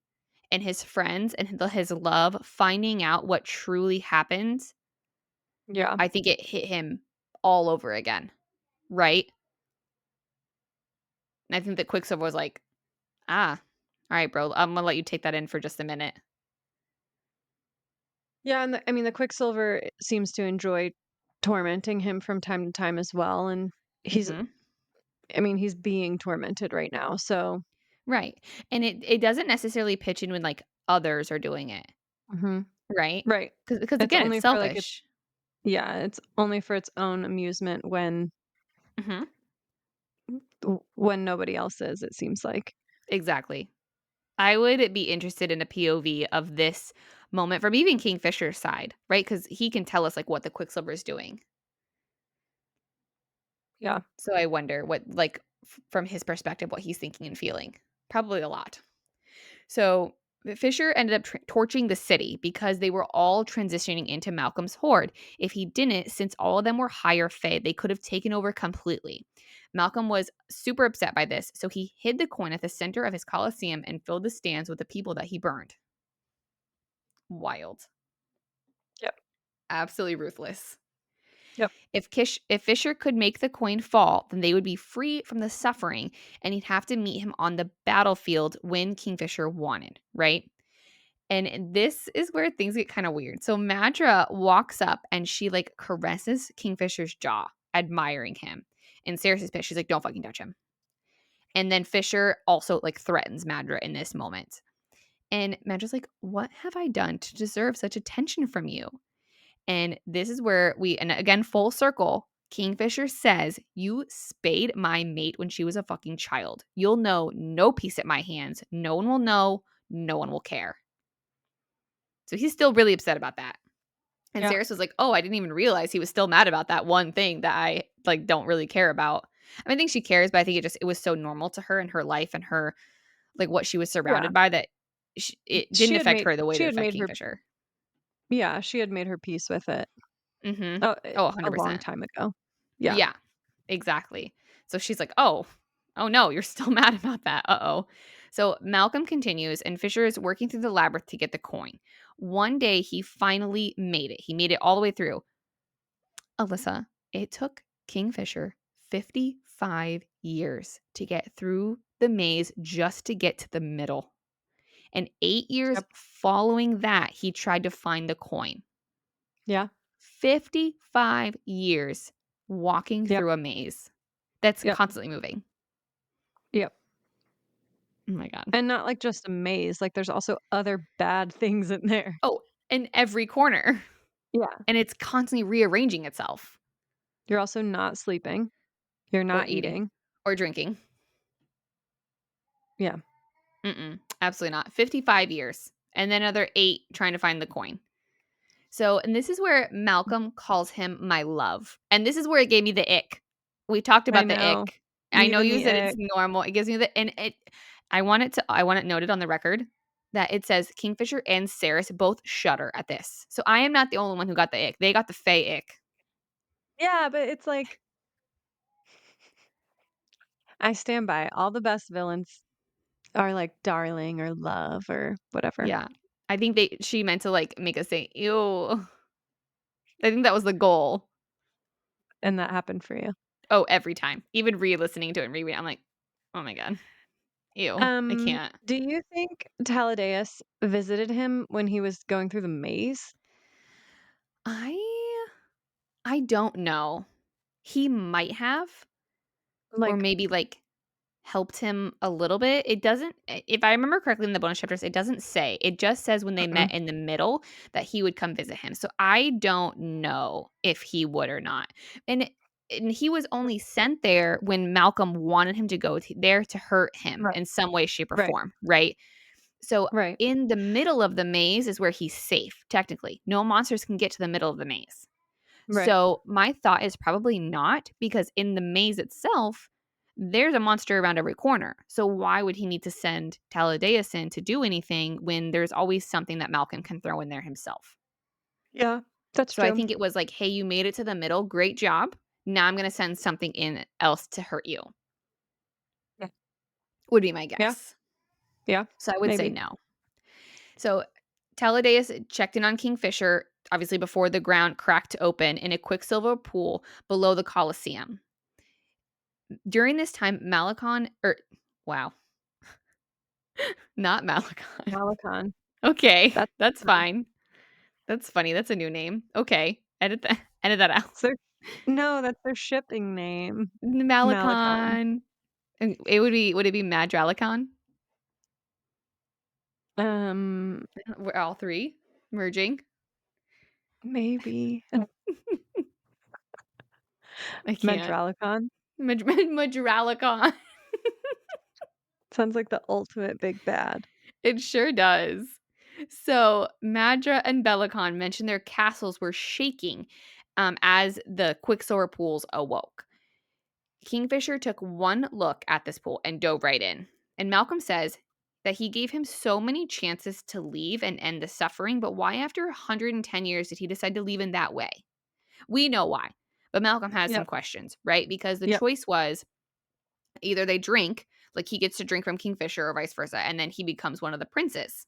and his friends and his love finding out what truly happened, yeah. I think it hit him all over again, right? And I think that Quicksilver was like, "Ah, all right, bro, I'm gonna let you take that in for just a minute." Yeah, and I mean, the Quicksilver seems to enjoy tormenting him from time to time as well, and he's Mhm. I mean, he's being tormented right now, so Right. And it doesn't necessarily pitch in when, like, others are doing it, mhm. right? Right. Because It's again, it's only for, like, selfish. it's only for its own amusement Mhm. when nobody else is, it seems like. Exactly. I would be interested in a POV of this moment from even Kingfisher's side, right? Because he can tell us like what the Quicksilver is doing. Yeah. So I wonder what, like, from his perspective, what he's thinking and feeling. Probably a lot. So Fisher ended up torching the city because they were all transitioning into Malcolm's horde. If he didn't, since all of them were higher Fae, they could have taken over completely. Malcolm was super upset by this, so he hid the coin at the center of his coliseum and filled the stands with the people that he burned. Wild. Yep. Absolutely ruthless. Yep. If Fisher could make the coin fall, then they would be free from the suffering, and he'd have to meet him on the battlefield when Kingfisher wanted, right? And this is where things get kind of weird. So Madra walks up and she like caresses Kingfisher's jaw, admiring him. And Saeris is pissed. She's like, don't fucking touch him. And then Fisher also like threatens Madra in this moment. And Madra's like, what have I done to deserve such attention from you? And this is where and again, full circle, Kingfisher says, you spayed my mate when she was a fucking child. You'll know no peace at my hands. No one will know. No one will care. So he's still really upset about that. And Yeah. Saeris was like, oh, I didn't even realize he was still mad about that one thing that I like don't really care about. I mean, I think she cares, but I think it was so normal to her in her life and her like what she was Yeah. surrounded by that it didn't affect her the way She that it had affected made her Kingfisher. yeah, she had made her peace with it. Mm-hmm. Oh, Oh, a long 100%. time ago. Yeah. Yeah, exactly. So she's like, oh no, you're still mad about that. Uh-oh. So Malcolm continues, and Fisher is working through the labyrinth to get the coin. One day, he finally made it. He made it all the way through. Alissa, it took Kingfisher 55 years to get through the maze just to get to the middle. And 8 years Yep. following that, he tried to find the coin. Yeah. 55 years walking Yep. through a maze that's Yep. constantly moving. Yep. Oh my God. And not like just a maze, like there's also other bad things in there. Oh, in every corner. Yeah. And it's constantly rearranging itself You're also not sleeping. You're or not eating eating. or drinking. Yeah. Absolutely not. 55 years. And then another 8 trying to find the coin. So, and this is where Malcolm calls him my love. And this is where it gave me the ick. We talked I about the know. ick. I know Even you the said it's ick. normal. It gives me I want it noted on the record that it says Kingfisher and Saeris both shudder at this. So I am not the only one who got the ick. They got the Fae ick. Yeah, but it's like I stand by all the best villains are like darling or love or whatever. Yeah. I think she meant to like make us say, ew. I think that was the goal. And that happened for you. Oh, every time. Even re-listening to it and rereading, I'm like, oh my God. Ew. I can't. Do you think Talladeius visited him when he was going through the maze? I I don't know. He might have, or Like, maybe like helped him a little bit. It doesn't, if I remember correctly in the bonus chapters, it doesn't say. It just says when they mm-mm. met in the middle that he would come visit him. So I don't know if he would or not. And he was only sent there when Malcolm wanted him to go there to hurt him Right, in some way, shape, or right, form, right? So right, in the middle of the maze is where he's safe, technically. No monsters can get to the middle of the maze. right. So my thought is probably not, because in the maze itself, there's a monster around every corner. So why would he need to send Talladeius in to do anything when there's always something that Malcolm can throw in there himself? Yeah, that's So I true. think it was like, hey, you made it to the middle. Great job. Now I'm going to send something in else to hurt you, Yeah, would be my yeah, guess. yeah, So I would say maybe. no. So Talladeius checked in on Kingfisher, obviously before the ground cracked open in a Quicksilver pool below the Coliseum. During this time, wow, not Malakon. Malakon. Okay, That's that's fine. fine. That's funny. That's a new name. Okay, edit that. Edit that out. It's their no, that's their shipping name. Malakon. Malakon. And it would be. Would it be Madralicon? Um, We're all three merging. maybe. I can't. Medralicon. Madralicon. Sounds like the ultimate big bad. It sure does. So Madra and Belicon mentioned their castles were shaking as the Quicksilver pools awoke. Kingfisher took one look at this pool and dove right in. And Malcolm says that he gave him so many chances to leave and end the suffering, but why after 110 years did he decide to leave in that way? We know why, but Malcolm has some Yep. questions, right? Because the Yep. choice was either they drink, like he gets to drink from Kingfisher or vice versa, and then he becomes one of the princes.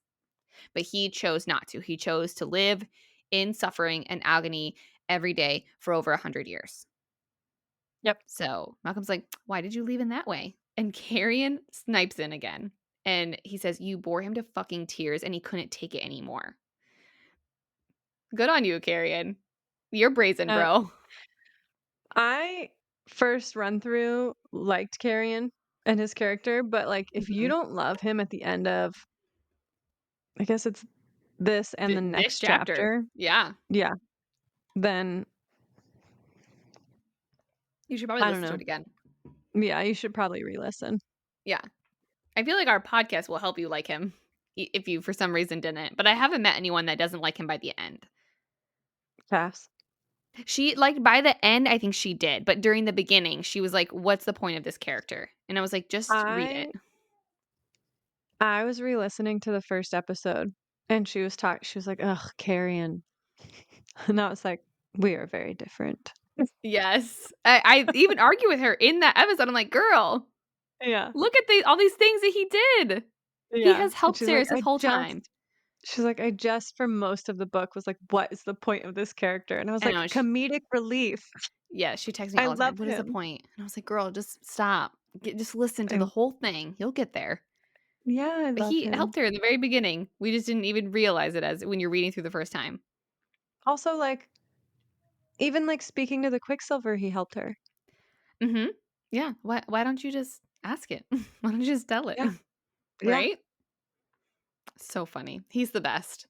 But he chose not to. He chose to live in suffering and agony every day for over 100 years. Yep. So Malcolm's like, why did you leave in that way? And Carrion snipes in again. And he says, you bore him to fucking tears and he couldn't take it anymore. Good on you, Carrion. You're brazen, Uh, bro. I first run through liked Carrion and his character, but like if you Mhm. don't love him at the end of, I guess it's this and the This next chapter. chapter, Yeah. yeah, then You should probably I don't listen to know. it again. Yeah, you should probably re-listen. Yeah. I feel like our podcast will help you like him if you for some reason didn't. But I haven't met anyone that doesn't like him by the end. Pass. She like by the end, I think she did. But during the beginning, she was like, what's the point of this character? And I was like, just read it. I I was re-listening to the first episode and she was like, "Ugh, Carrion." And I was like, "We are very different." Yes. I even argue with her in that episode. I'm like, girl, Yeah. look at all these things that he did. He Yeah. has And helped Saris this whole time. she's like, "I just for most of the book was like, what is the point of this character?" And I was I like, know. "Comedic relief." Yeah, she texts me I all the time. love What is the him. point? And I was like, girl, just stop. Just listen to the I whole thing. You'll get there. Yeah, I But love he him. helped her in the very beginning. We just didn't even realize it as when you're reading through the first time. Also, like, even, like, speaking to the Quicksilver, he helped her. Mhm. Yeah. Why don't you just ask it? Why don't you just tell it? Yeah. Yeah. Right? So funny. He's the best.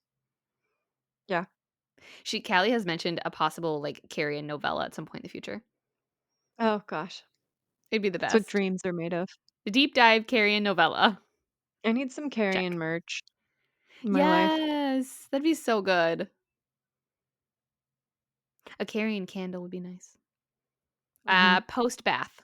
Yeah. Callie has mentioned a possible like Carrion novella at some point in the future. Oh gosh. It'd be the That's what best. dreams are made of. The deep dive Carrion novella. I need some Carrion Check. merch in my life. Yes. That'd be so good. A Carrion candle would be nice. Mhm. Post bath.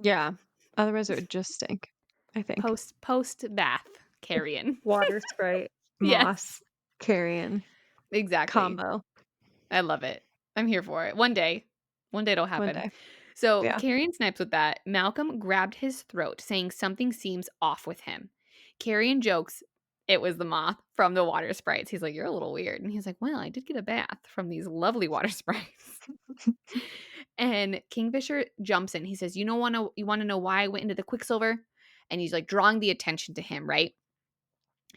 Yeah. Otherwise, it would just stink, I think. Post bath Carrion. Water Sprite, moss, Yes. carrion Exactly. combo I love it. I'm here for it. One day. One day it'll one happen. day. So Yeah. Carrion snipes with that. Malcolm grabbed his throat, saying something seems off with him. Carrion jokes it was the moth from the water sprites. He's like, you're a little weird. And he's like, well, I did get a bath from these lovely water sprites. And Kingfisher jumps in. He says, you want to know why I went into the Quicksilver? And he's like drawing the attention to him, right?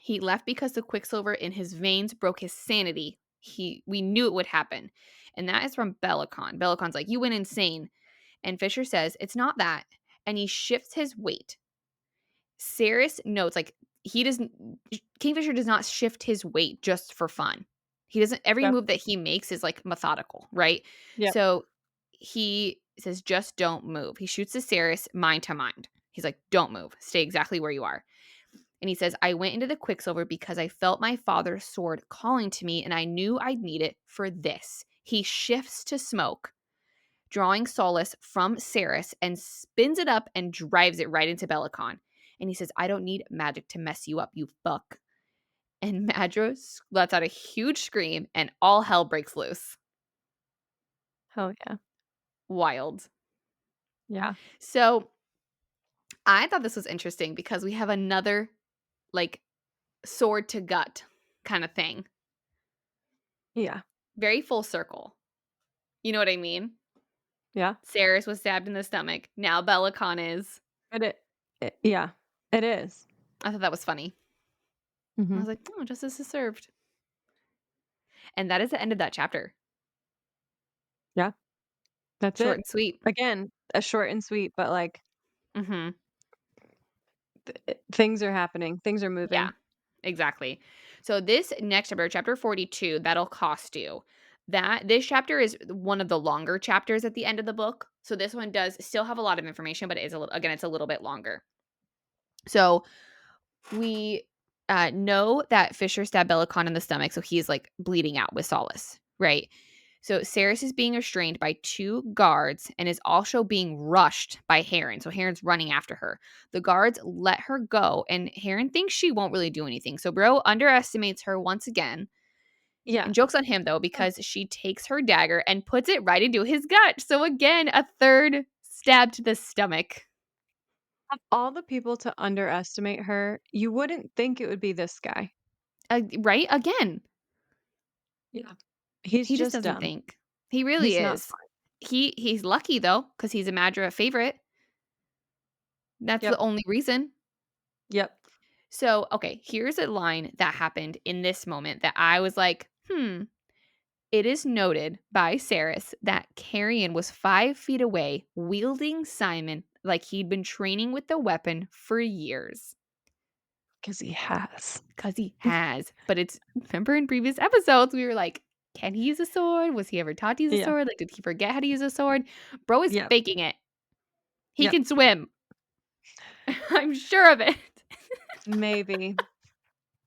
He left because the Quicksilver in his veins broke his sanity. We knew it would happen. And that is from Belicon. Belicon's like, you went insane. And Fisher says, it's not that. And he shifts his weight. Saeris notes, like, Kingfisher does not shift his weight just for fun. He doesn't, every Yep. move that he makes is like methodical, right? Yep. So he says, just don't move. He shoots the Saeris mind to mind. He's like, don't move. Stay exactly where you are. And he says, I went into the Quicksilver because I felt my father's sword calling to me and I knew I'd need it for this. He shifts to smoke, drawing solace from Saeris and spins it up and drives it right into Belicon. And he says, I don't need magic to mess you up, you fuck. And Madros lets out a huge scream and all hell breaks loose. Hell yeah. Wild. Yeah. So I thought this was interesting because we have another like sword to gut kind of thing. Yeah. Very full circle. You know what I mean? Yeah. Saeris was stabbed in the stomach. Now Belicon is. But yeah, it is. I thought that was funny. I Mhm. was like, oh, justice is served. And that is the end of that chapter. Yeah. That's Short it. and sweet. Again, a short and sweet, but like Mm-hmm. things are happening. Things are Yeah, moving. exactly. So this next chapter, chapter 42, that'll cost you. This chapter is one of the longer chapters at the end of the book. So this one does still have a lot of information, but it is it's a little bit longer. So we know that Fisher stabbed Bellicon in the stomach, so he's like bleeding out with Solace, right? So Saeris is being restrained by 2 guards and is also being rushed by Herron. So Herron's running after her. The guards let her go, and Herron thinks she won't really do anything. So Bro underestimates her once again. Yeah. And joke's on him, though, because she takes her dagger and puts it right into his gut. So again, a 3rd stab to the stomach. Of all the people to underestimate her, you wouldn't think it would be this guy. Right? Again. Yeah. He's He just just doesn't dumb. think. He really He's not is. smart. He's lucky, though, because he's a Madra favorite. That's the Yep. only reason. Yep. So, okay, here's a line that happened in this moment that I was like, It is noted by Saeris that Carrion was 5 feet away, wielding Simon like he'd been training with the weapon for years. Because he has. Because he has. But it's, remember in previous episodes, we were like, can he use a sword? Was he ever taught to use a Yeah. sword? Like, did he forget how to use a sword? Bro is Yep. faking it. He Yep. can swim. I'm sure of it. Maybe.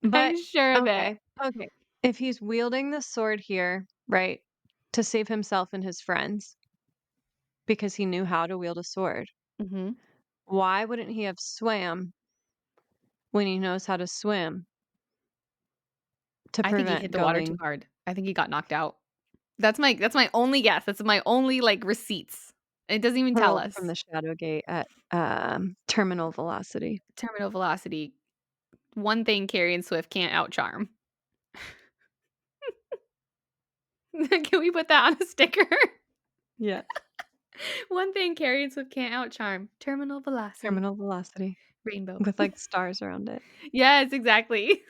But I'm sure of it. okay. If he's wielding the sword here, right, to save himself and his friends because he knew how to wield a sword, hmm why wouldn't he have swam when he knows how to swim to I think he prevent hit the water too going hard. I think he got knocked out. That's my only guess. That's my only like receipts. It doesn't even tell hurled from us. the shadow gate at terminal velocity? Terminal velocity. One thing Carrion Swift can't outcharm. Can we put that on a sticker? Yeah. One thing Carrion Swift can't outcharm. Terminal velocity. Terminal velocity Rainbow. with like stars around it. Yes, exactly.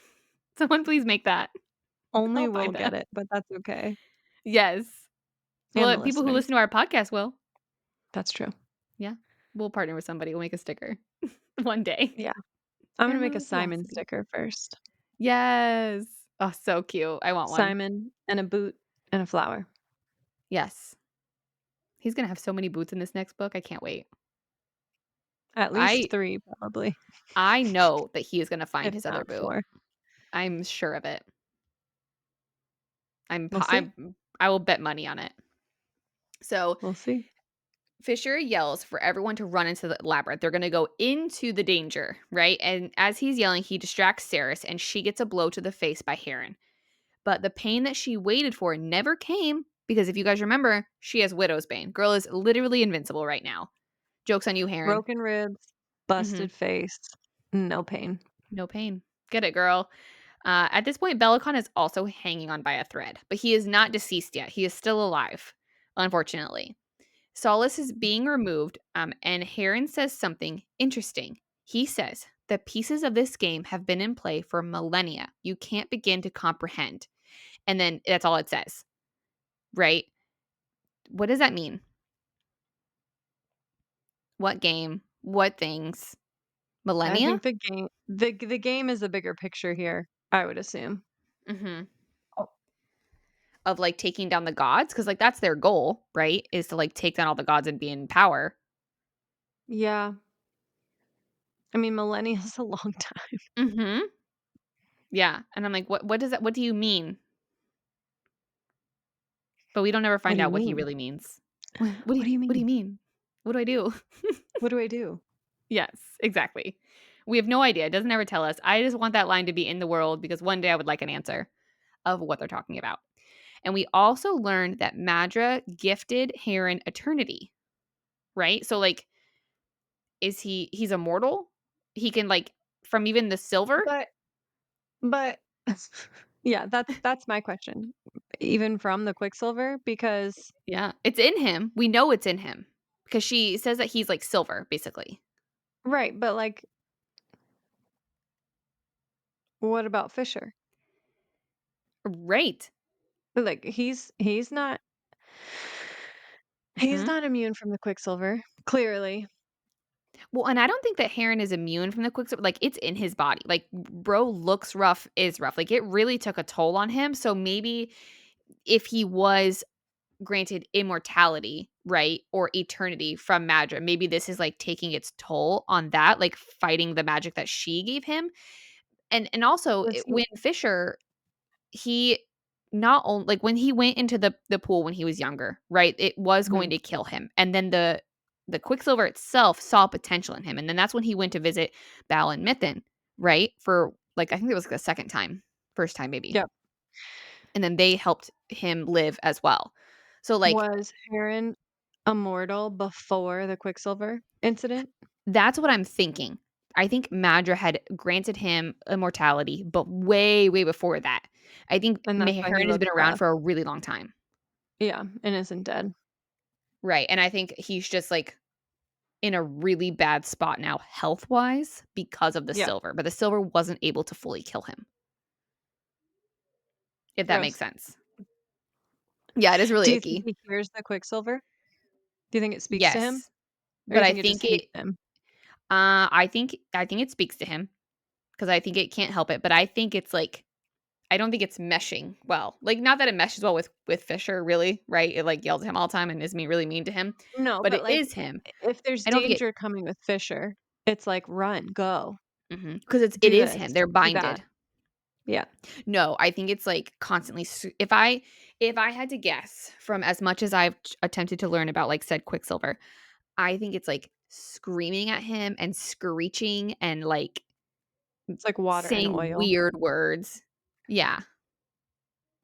Someone please make that. Only I'll we'll find get that. it, but that's okay. Yes. And the Well, people who listeners. listen to our podcast will. That's true. Yeah. We'll partner with somebody. We'll make a sticker one day. Yeah. I'm gonna make a Terminal Simon velocity. sticker first. Yes. Oh, so cute. I want one. Simon and a boot and a flower. Yes. He's gonna have so many boots in this next book. I can't wait. At least I 3 probably, I know that he is gonna find if his other not boot. 4. I'm sure of it. We'll see. I will bet money on it. So We'll see. Fisher yells for everyone to run into the labyrinth. They're gonna go into the danger, right? And as he's yelling, he distracts Saeris, and she gets a blow to the face by Herron. But the pain that she waited for never came because if you guys remember, she has Widow's Bane. Girl is literally invincible right now. Joke's on you, Herron. Broken ribs, Mm-hmm. busted face, no pain. No pain. Get it, girl. At this point, Bellicon is also hanging on by a thread, but he is not deceased yet. He is still alive, unfortunately. Solace is being removed, and Herron says something interesting. He says, the pieces of this game have been in play for millennia. You can't begin to comprehend. And then that's all it says, right? What does that mean? What game? What things? I Millennia? think the game is a bigger picture here, I would assume. Mm-hmm. Oh. Of like taking down the gods? Because like that's their goal, right? Is to like take down all the gods and be in power. Yeah. I mean, millennia is a long time. Mm-hmm. Yeah. And I'm like, what does that what do you mean? But we don't ever What find do you out what he mean? really means. What do you What do you mean? mean? What do I do? What do I do? Yes, exactly. We have no idea. It doesn't ever tell us. I just want that line to be in the world because one day I would like an answer of what they're talking about. And we also learned that Madra gifted Herron eternity, right? So like he's immortal? He can like from even the silver? But yeah, that's my question. Even from the Quicksilver, because Yeah, it's in him. We know it's in him because she says that he's like silver basically. right, but like what about Fisher? Right. Like he's Mhm. not immune from the Quicksilver, clearly. Well, and I don't think that Herron is immune from the Quicksilver. Like it's in his body. Like bro looks rough, is rough. Like it really took a toll on him. So maybe if he was granted immortality, right, or eternity from Madra, maybe this is like taking its toll on that, like fighting the magic that she gave him. And also Was he when Fisher, he not only like when he went into the pool when he was younger, right? It was going Mhm. to kill him. And then the Quicksilver itself saw potential in him. And then that's when he went to visit Bal and Mithin, right? For like I think it was like the second time. First time maybe. Yep. And then they helped him live as well. So like Was Herron immortal before the Quicksilver incident? that's what I'm thinking. I think Madra had granted him immortality, but way, way before that. I think And that's why he Heron has been looks around bad. for a really long time. Yeah, and isn't dead. Right. And I think he's just like in a really bad spot now, health wise, because of the Yeah, silver. But the silver wasn't able to fully kill him, if that makes gross. sense. Yeah, it is really Do you think icky. he hears the Quicksilver? Do you think it speaks to him? Yes. Or do But you I think it just think hates him? I think it speaks to him because I think it can't help it. But I think it's like I don't think it's meshing well. Like, not that it meshes well with Fisher, really, right? It like yells at him all the time and is really mean to him, No, but but, it like, is him. if there's I don't think it danger coming with Fisher, it's like, "Run, go, because it do is this, him. They're do that." binded. Yeah, No, I think it's like constantly. If I had to guess from as much as I've attempted to learn about like said Quicksilver, I think it's like screaming at him and screeching and like it's like water and saying oil, weird words. Yeah,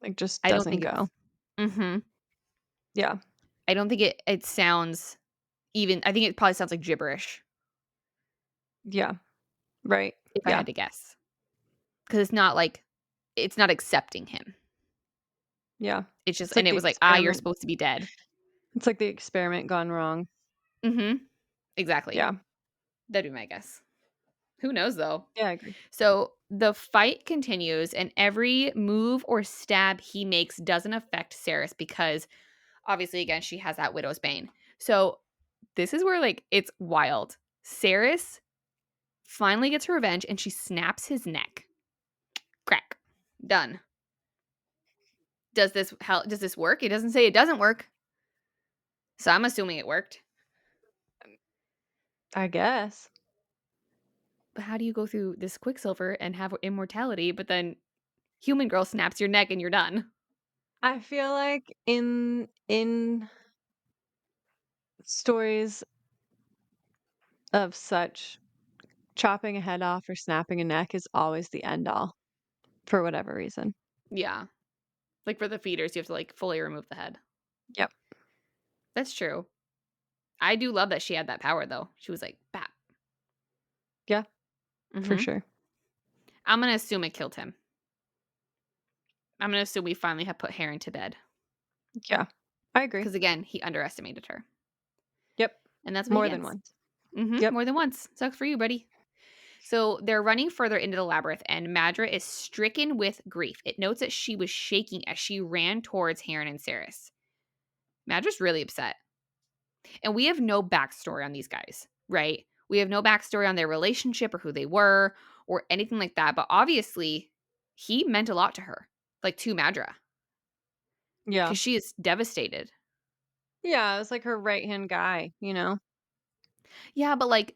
like, just I don't doesn't think go. it's. Mm-hmm. Yeah, I don't think it sounds even. I think it probably sounds like gibberish yeah, right, if I yeah. had to guess, because it's not accepting him. Yeah. It's just It's and like it the was like, you're experiment supposed to be dead. it's like the experiment gone wrong. Mhm. Exactly. Yeah. That'd be my guess. Who knows though? Yeah, I agree. So the fight continues, and every move or stab he makes doesn't affect Saeris because obviously, again, she has that widow's bane. So this is where like it's wild. Saeris finally gets her revenge, and she snaps his neck. Crack. Done. Does this work? It doesn't say it doesn't work. So I'm assuming it worked. I guess. But how do you go through this Quicksilver and have immortality, but then human girl snaps your neck and you're done? I feel like in stories of such, chopping a head off or snapping a neck is always the end all for whatever reason. Yeah. Like for the feeders, you have to like fully remove the head. Yep. That's true. I do love that she had that power though. She was like, bap. Yeah, for Hmm. sure. I'm gonna assume it killed him. I'm gonna assume we finally have put Heron to bed. Yeah. I agree. Because again, he underestimated her. Yep. And that's what he More than gets. once. Yep. More than once. Sucks for you, buddy. So they're running further into the labyrinth, and Madra is stricken with grief. It notes that she was shaking as she ran towards Heron and Saeris. Madra's really upset. And we have no backstory on these guys, right? We have no backstory on their relationship or who they were or anything like that. But obviously, he meant a lot to her, like to Madra, Yeah. because she is devastated. Yeah, it's like her right-hand guy, you know? Yeah, but like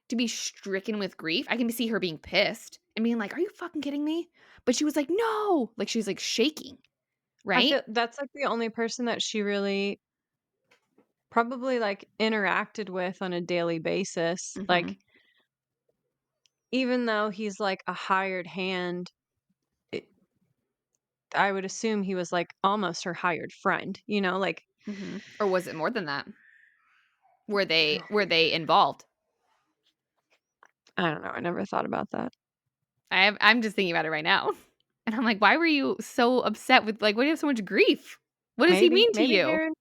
to be stricken with grief, I can see her being pissed and being like, "Are you fucking kidding me?" But she was like, "No!" Like she was like shaking, I right? feel that's like the only person that she really probably like interacted with on a daily basis. Hmm. Like, even though he's like a hired hand, it, I would assume he was like almost her hired friend, you know? Like, Hmm. Or was it more than that? Were they involved? I don't know. I never thought about that. I'm just thinking about it right now. And I'm like, why were you so upset with like why do you have so much grief? What does he Maybe, mean to you?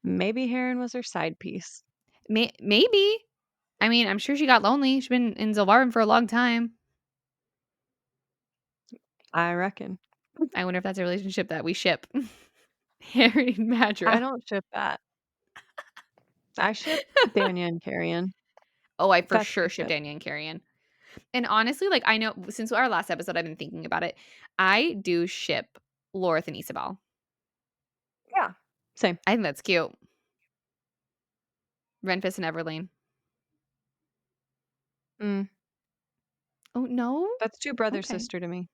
maybe Heron was her side piece. Maybe. I mean, I'm sure she got lonely. She's been in Zilvarin for a long time. I reckon. I wonder if that's a relationship that we ship. Harry and I Madra. don't ship that. I ship Danya and Carrion. Oh, I for That's sure who ship ship. Danya and Carrion. And honestly, like I know since our last episode, I've been thinking about it. I do ship Lorith and Isabel. Yeah. Same. I think that's cute. Renfis and Everlane. Mm. Oh, no? That's two brother Okay. sister to me.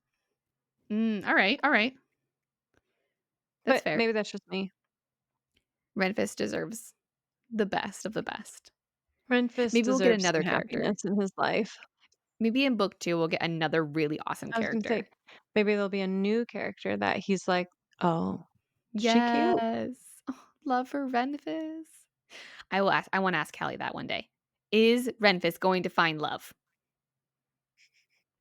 All right. All right. That's But fair. maybe that's just me. Renfist deserves the best of the best. Renfist Maybe we'll get deserves another some character. happiness in his life. Maybe in book 2, we'll get another really awesome I was gonna say, character. maybe there'll be a new character that he's like, "Oh, is she cute?" Yes. Oh, love for Renfist. I want to ask Callie that one day. Is Renfist going to find love?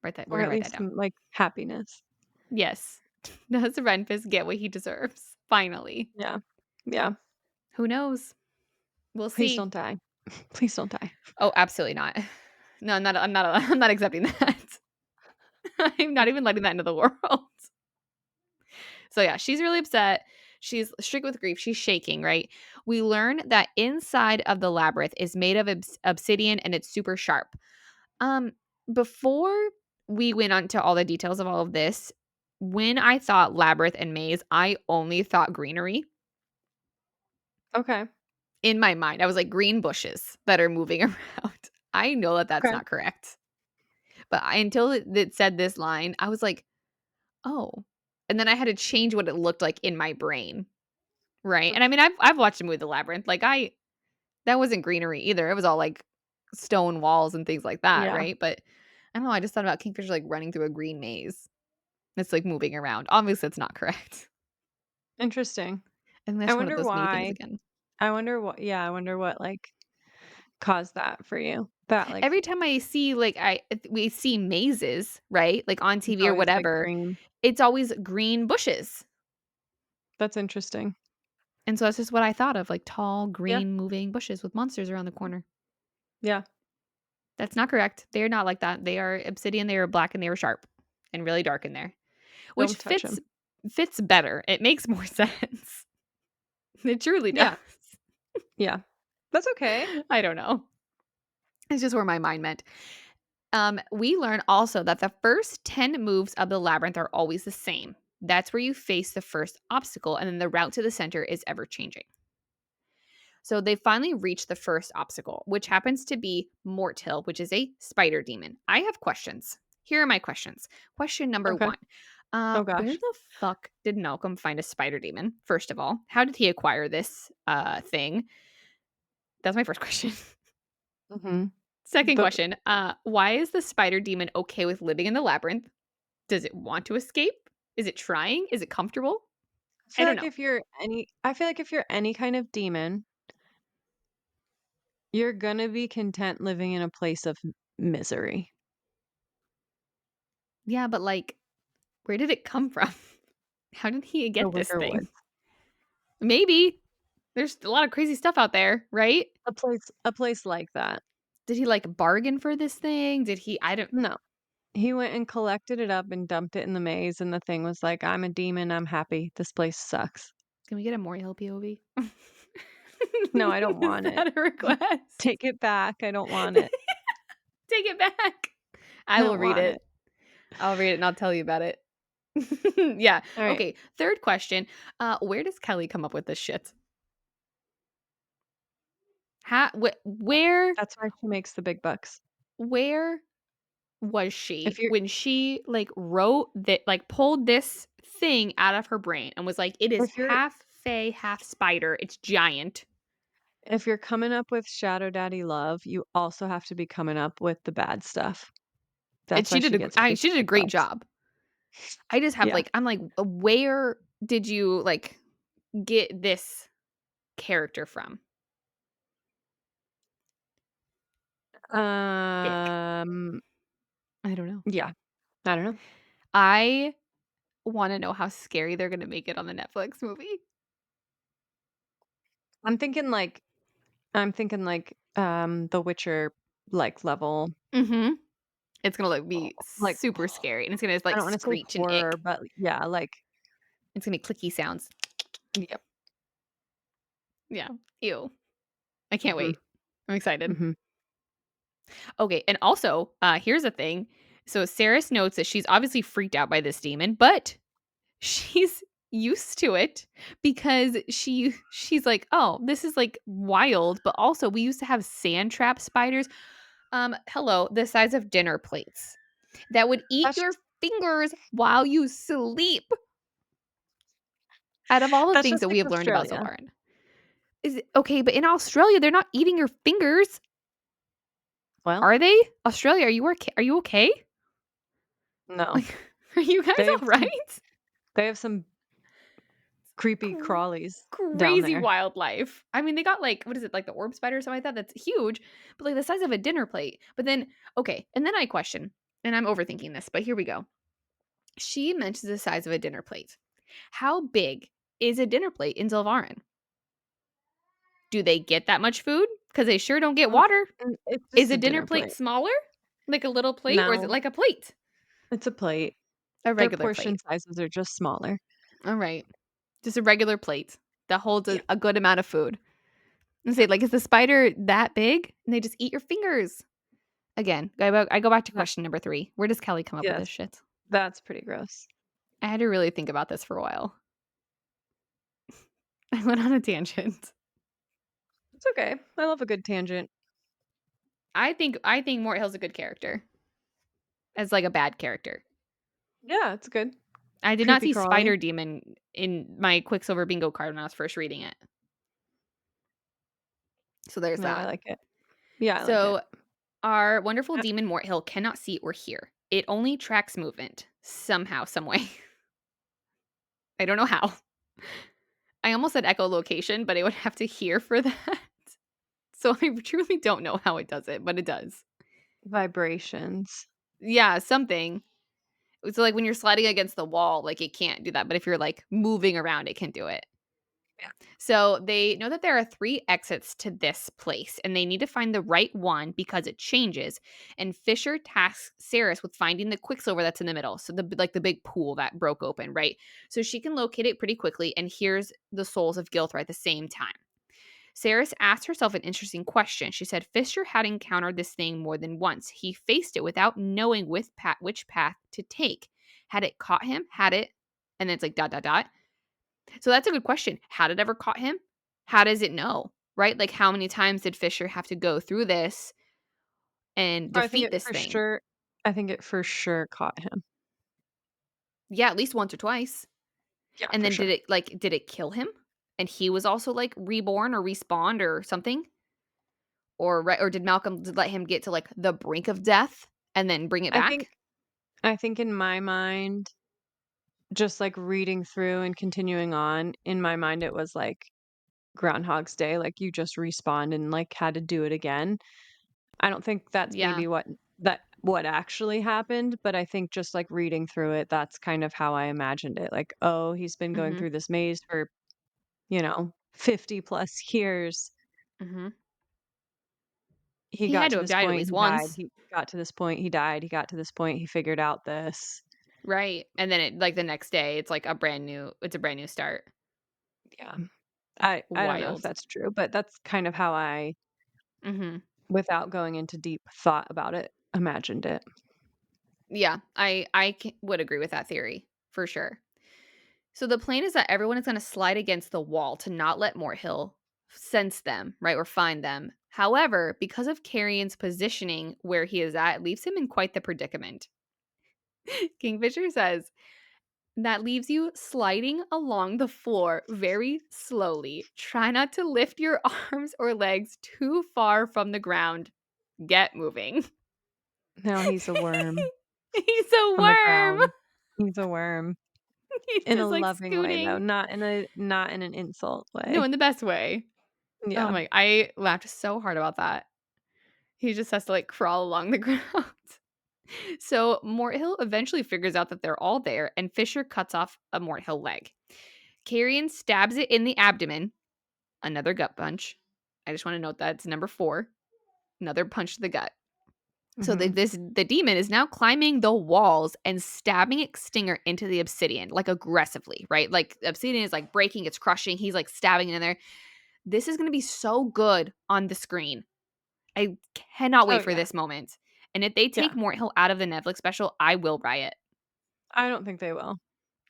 Write that. We're Or gonna at write that least down. some, like, happiness. Yes. Does Renfist get what he deserves? Finally. Yeah. Yeah. Who knows? We'll Please see. don't die. Please don't die. Oh, absolutely not. No, I'm not. I'm not. I'm not accepting that. I'm not even letting that into the world. So yeah, she's really upset. She's stricken with grief. She's shaking, right? We learn that inside of the labyrinth is made of obsidian and it's super sharp. Um, Before we went on to all the details of all of this, when I thought labyrinth and maze, I only thought greenery Okay. in my mind. I was like green bushes that are moving around. I know that that's Okay. not correct, but until it said this line, I was like, oh. And then I had to change what it looked like in my brain. Right. And I mean, I've watched a movie, The Labyrinth. Like that wasn't greenery either. It was all like stone walls and things like that, Yeah. right? But I don't know. I just thought about Kingfisher like running through a green maze. It's like moving around. Obviously, it's not correct. Interesting. I Unless one of wonder those me things why. again. I wonder what, like, caused that for you. That, like, Every time I see we see mazes, right? Like on it's TV or always, like, whatever, green. it's always green bushes. That's interesting. And so that's just what I thought of, like tall, Yeah. green, moving bushes with monsters around the corner. Yeah. That's not correct. They're not like that. They are obsidian, they are black, and they are sharp and really dark in there. Which Don't touch fits him. fits better. It makes more sense. It truly does. Yeah. Yeah. That's okay. I don't know. It's just where my mind meant. We learn also that the first 10 moves of the labyrinth are always the same. That's where you face the first obstacle, and then the route to the center is ever changing. So they finally reach the first obstacle, which happens to be Morthill, which is a spider demon. I have questions. Here are my questions. Question number Okay. 1. Oh Where gosh. the fuck did Malcolm find a spider demon? First of all, how did he acquire this thing? That's my first question. Mhm. Second The question, why is the spider demon okay with living in the labyrinth? Does it want to escape? Is it trying? Is it comfortable? I don't know. I feel like if you're any kind of demon, you're gonna be content living in a place of misery. Yeah, but like, where did it come from? How did he The get this Wicker thing? Woods. Maybe. There's a lot of crazy stuff out there, right? A place like that. Did he like bargain for this thing? Did he I don't No. He went and collected it up and dumped it in the maze, and the thing was like, "I'm a demon, I'm happy. This place sucks." Can we get a Moriel POV? No, I don't Is want it. that a request? Take it back. I don't want it. Take it back. I I will don't read want it. it. I'll read it and I'll tell you about it. Yeah. All right. Okay. Third question. Where does Kelly come up with this shit? Where That's why she makes the big bucks. where was If she you're when she like wrote that like pulled this thing out of her brain and was like, it is if you're half fae, half spider. It's giant. if you're coming up with Shadow Daddy love, you also have to be coming up with the bad stuff. And That's why she gets paid she the did a big great bucks. job. I just have Yeah. like I'm like, where did you like get this character from? Thick. Um, I don't know. yeah. I don't know. I want to know how scary they're gonna make it on the Netflix movie. I'm thinking like The Witcher like level. Mm-hmm. It's gonna like be Like super scary, and it's gonna I like don't want to say screech and horror, ick. but yeah, like It's gonna be clicky sounds. yep. Yeah. Ew. I can't Mhm. wait. I'm excited. Mhm. Okay, and also, here's the thing. So Saris notes that she's obviously freaked out by this demon, but she's used to it because she's like, "Oh, this is like wild, but also we used to have sand trap spiders hello, the size of dinner plates." that would eat That's your just fingers while you sleep. Out of all the that's things just that we like have learned about so Australia. far. Is it okay, but in Australia, they're not eating your fingers. Well, Are they? Australia, are you okay? no. Like, are you guys They have all some right? they have some creepy Cr- crawlies down Crazy there. wildlife. I mean, they got like, what is it, like the orb spider or something like that? That's huge, but like the size of a dinner plate. But then, okay, and then I question, and I'm overthinking this, but here we go. She mentions the size of a dinner plate. How big is a dinner plate in Zilvarin? Do they get that much food? Because they sure don't get Mm, water. it's Is just a a dinner dinner plate plate. smaller? Like a little plate? Or is it No, like a plate? it's a plate. A Their regular portion plate. sizes are just smaller. All right. Just a regular plate that holds Yeah. a good amount of food. And say, Yeah. like, is the spider that big? And they just eat your fingers. Again, I go back to That question number 3. Where does Kelly come up with yes, this shit? that's pretty gross. I had to really think about this for a while. I went on a tangent. It's okay. I love a good tangent. I think Mort Hill's a good character. As like a bad character. Yeah, it's good. I did not Creepy see crawly. Spider Demon in my Quicksilver bingo card when I was first reading it. So there's No, I that. like it. Yeah, I like it. So our wonderful Uh, demon Mort Hill cannot see or hear. It only tracks movement somehow, some way. I don't know how. I almost said echolocation, but I would have to hear for that. So I truly don't know how it does it, but it does. Vibrations. Yeah, something. So like when you're sliding against the wall, like it can't do that, but if you're like moving around, it can do it. Yeah. So they know that there are 3 exits to this place, and they need to find the right one because it changes. And Fisher tasks Saeris with finding the Quicksilver that's in the middle, so the big pool that broke open, right? So she can locate it pretty quickly and hears the souls of Gilthra at the same time. Saeris asked herself an interesting question. She said Fisher had encountered this thing more than once. He faced it without knowing which path to take. Had it caught him? Had it? And then it's like dot dot dot. So that's a good question. Had it ever caught him? How does it know? Right? Like how many times did Fisher have to go through this and Oh, defeat this thing? I think it for sure caught him. Yeah, at least once or twice. Yeah, And for then sure. did it kill him? And he was also like reborn or respawned or something? Or did Malcolm let him get to like the brink of death and then bring it I think back? I think in my mind, just like reading through and continuing on, in my mind it was like Groundhog's Day, like you just respawned and like had to do it again. I don't think that's Yeah. maybe what actually happened, but I think just like reading through it, that's kind of how I imagined it. Like, oh, he's been going Mhm. through this maze for, 50 plus years. Mhm. He He got had to to have this died at point, least he died. once. He got to this point, he died. He got to this point, he figured out this. Right. And then it like the next day it's like a brand new start. Yeah. I don't know if Wild. that's true, but that's kind of how I, Mhm. without going into deep thought about it, imagined it. Yeah, would agree with that theory for sure. So the plan is that everyone is going to slide against the wall to not let Morthill sense them, right, or find them. However, because of Carrion's positioning where he is at, it leaves him in quite the predicament. Kingfisher says, that leaves you sliding along the floor very slowly. Try not to lift your arms or legs too far from the ground. Get moving. Now he's a worm He's a on the worm. ground. He's a worm. He's In a just like loving way, though, scooting. not in an insult No, way. in the best way. Oh Yeah. my, I laughed so hard about that. He just has to like crawl along the ground. So Morthill eventually figures out that they're all there, and Fisher cuts off a Morthill leg. Carrion stabs it in the abdomen. Another gut punch. I just want to note that it's number 4. Another punch to the gut. So Mhm. the demon is now climbing the walls and stabbing its stinger into the obsidian, like aggressively, right? Like obsidian is like breaking, it's crushing. He's like stabbing it in there. This is going to be so good on the screen. I cannot Oh, wait for yeah. this moment. And if they Yeah. take Morthill out of the Netflix special, I will riot. I don't think they will.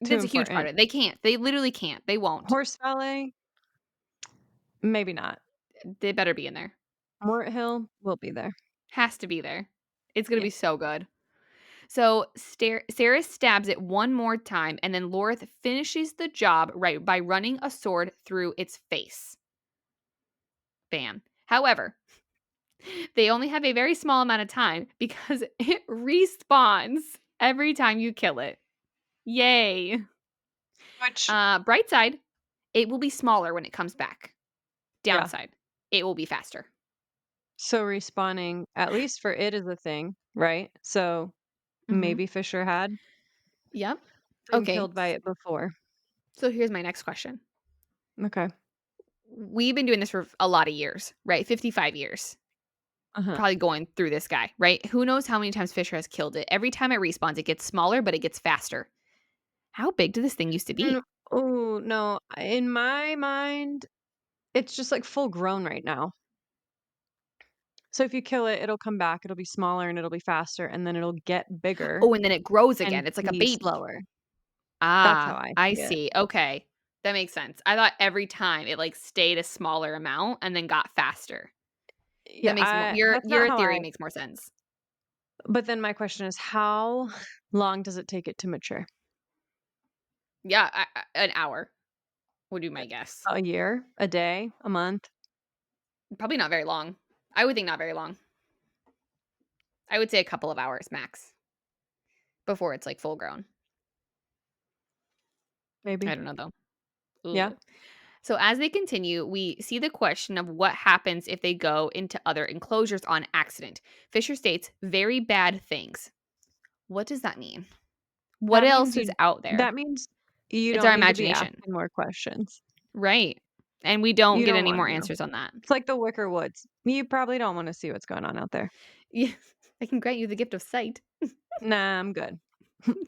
Too That's a huge part important. of it. They can't. They literally can't. They won't. Horse ballet? Maybe not. They better be in there. Mort Hill will be there. Has to be there. It's going to Yeah. be so good. So Saeris stabs it one more time, and then Lorith finishes the job right by running a sword through its face. Bam. However, they only have a very small amount of time because it respawns every time you kill it. Yay. Which, Bright side, it will be smaller when it comes back. yeah. Downside, it will be faster. So respawning, at least for it, is a thing, right? So Mhm. maybe Fisher had Yep. been Okay. killed by it before. So here's my next question. Okay. We've been doing this for a lot of years, right? 55 years. Uh-huh. Probably going through this guy, right? Who knows how many times Fisher has killed it? Every time it respawns, it gets smaller, but it gets faster. How big did this thing used to be? Oh, no. In my mind, it's just like full grown right now. So if you kill it, it'll come back, it'll be smaller and it'll be faster, and then it'll get bigger Oh, and then it grows and again. It's like a be baby. slower. That's how Ah, I I see it. see. Okay. That makes sense. I thought every time it like stayed a smaller amount and then got faster. Yeah, That makes more that's not your how theory I makes more sense. but then my question is how long does it take it to mature? Yeah, an hour would be my guess. A year? A day? A month? Probably not very long. I would think not very long. I would say a couple of hours max before it's like full grown. I Maybe. don't know though. Yeah. Ugh. So as they continue, we see the question of what happens if they go into other enclosures on accident. Fisher states very bad things. What does that mean? What That means else is you out there? that means you It's don't our need to be imagination. asking more questions. Right. And we don't You get don't any wanna more know. answers on that. It's like the Wicker Woods. You probably don't wanna see what's going on out there. Yeah. I can grant you the gift of sight. Nah, I'm good.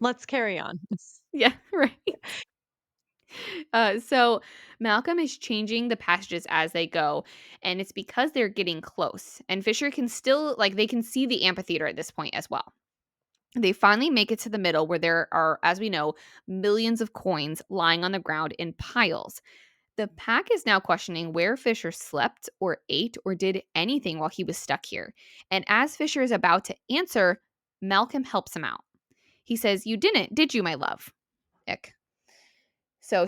Let's carry on. Yeah, right. So Malcolm is changing the passages as they go, and it's because they're getting close. And Fisher can still, like, they can see the amphitheater at this point as well. They finally make it to the middle where there are, as we know, millions of coins lying on the ground in piles. The pack is now questioning where Fisher slept or ate or did anything while he was stuck here. And as Fisher is about to answer, Malcolm helps him out. He says, "You didn't, did you, my love?" Ick. So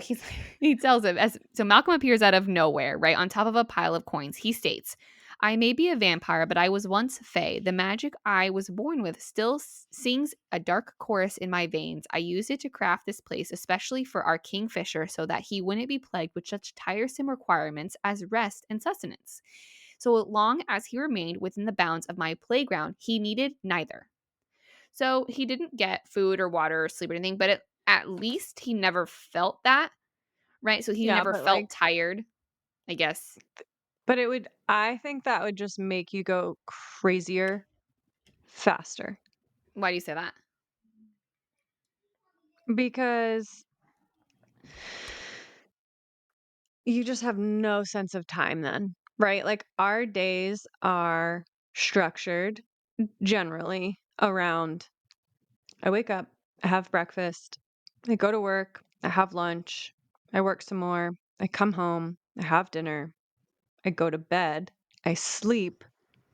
he tells him as so Malcolm appears out of nowhere, right on top of a pile of coins. He states, "I may be a vampire, but I was once Fae. The magic I was born with still sings a dark chorus in my veins. I used it to craft this place, especially for our kingfisher, so that he wouldn't be plagued with such tiresome requirements as rest and sustenance. So long as he remained within the bounds of my playground, he needed neither." So he didn't get food or water or sleep or anything, but at least he never felt that, right? So he Yeah, never but, like felt tired, I guess. but it would I think that would just make you go crazier faster Why do you say that? because you just have no sense of time then, right? Like, our days are structured generally around I wake up, I have breakfast, I go to work, I have lunch, I work some more, I come home, I have dinner, I go to bed, I sleep,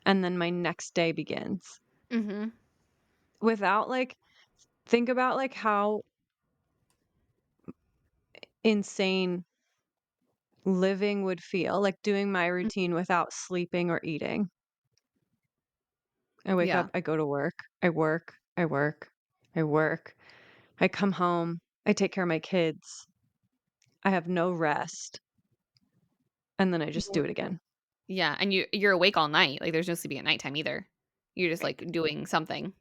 and then my next day begins. Mhm. Without like think about like how insane living would feel, like doing my Mm, routine without sleeping or eating. I wake yeah. up, I go to work, I work, I work, I work. I come home, I take care of my kids. I have no rest, and then I just Yeah. do it again. Yeah, and you're awake all night. Like there's no sleeping at nighttime either. You're just Right. like doing something.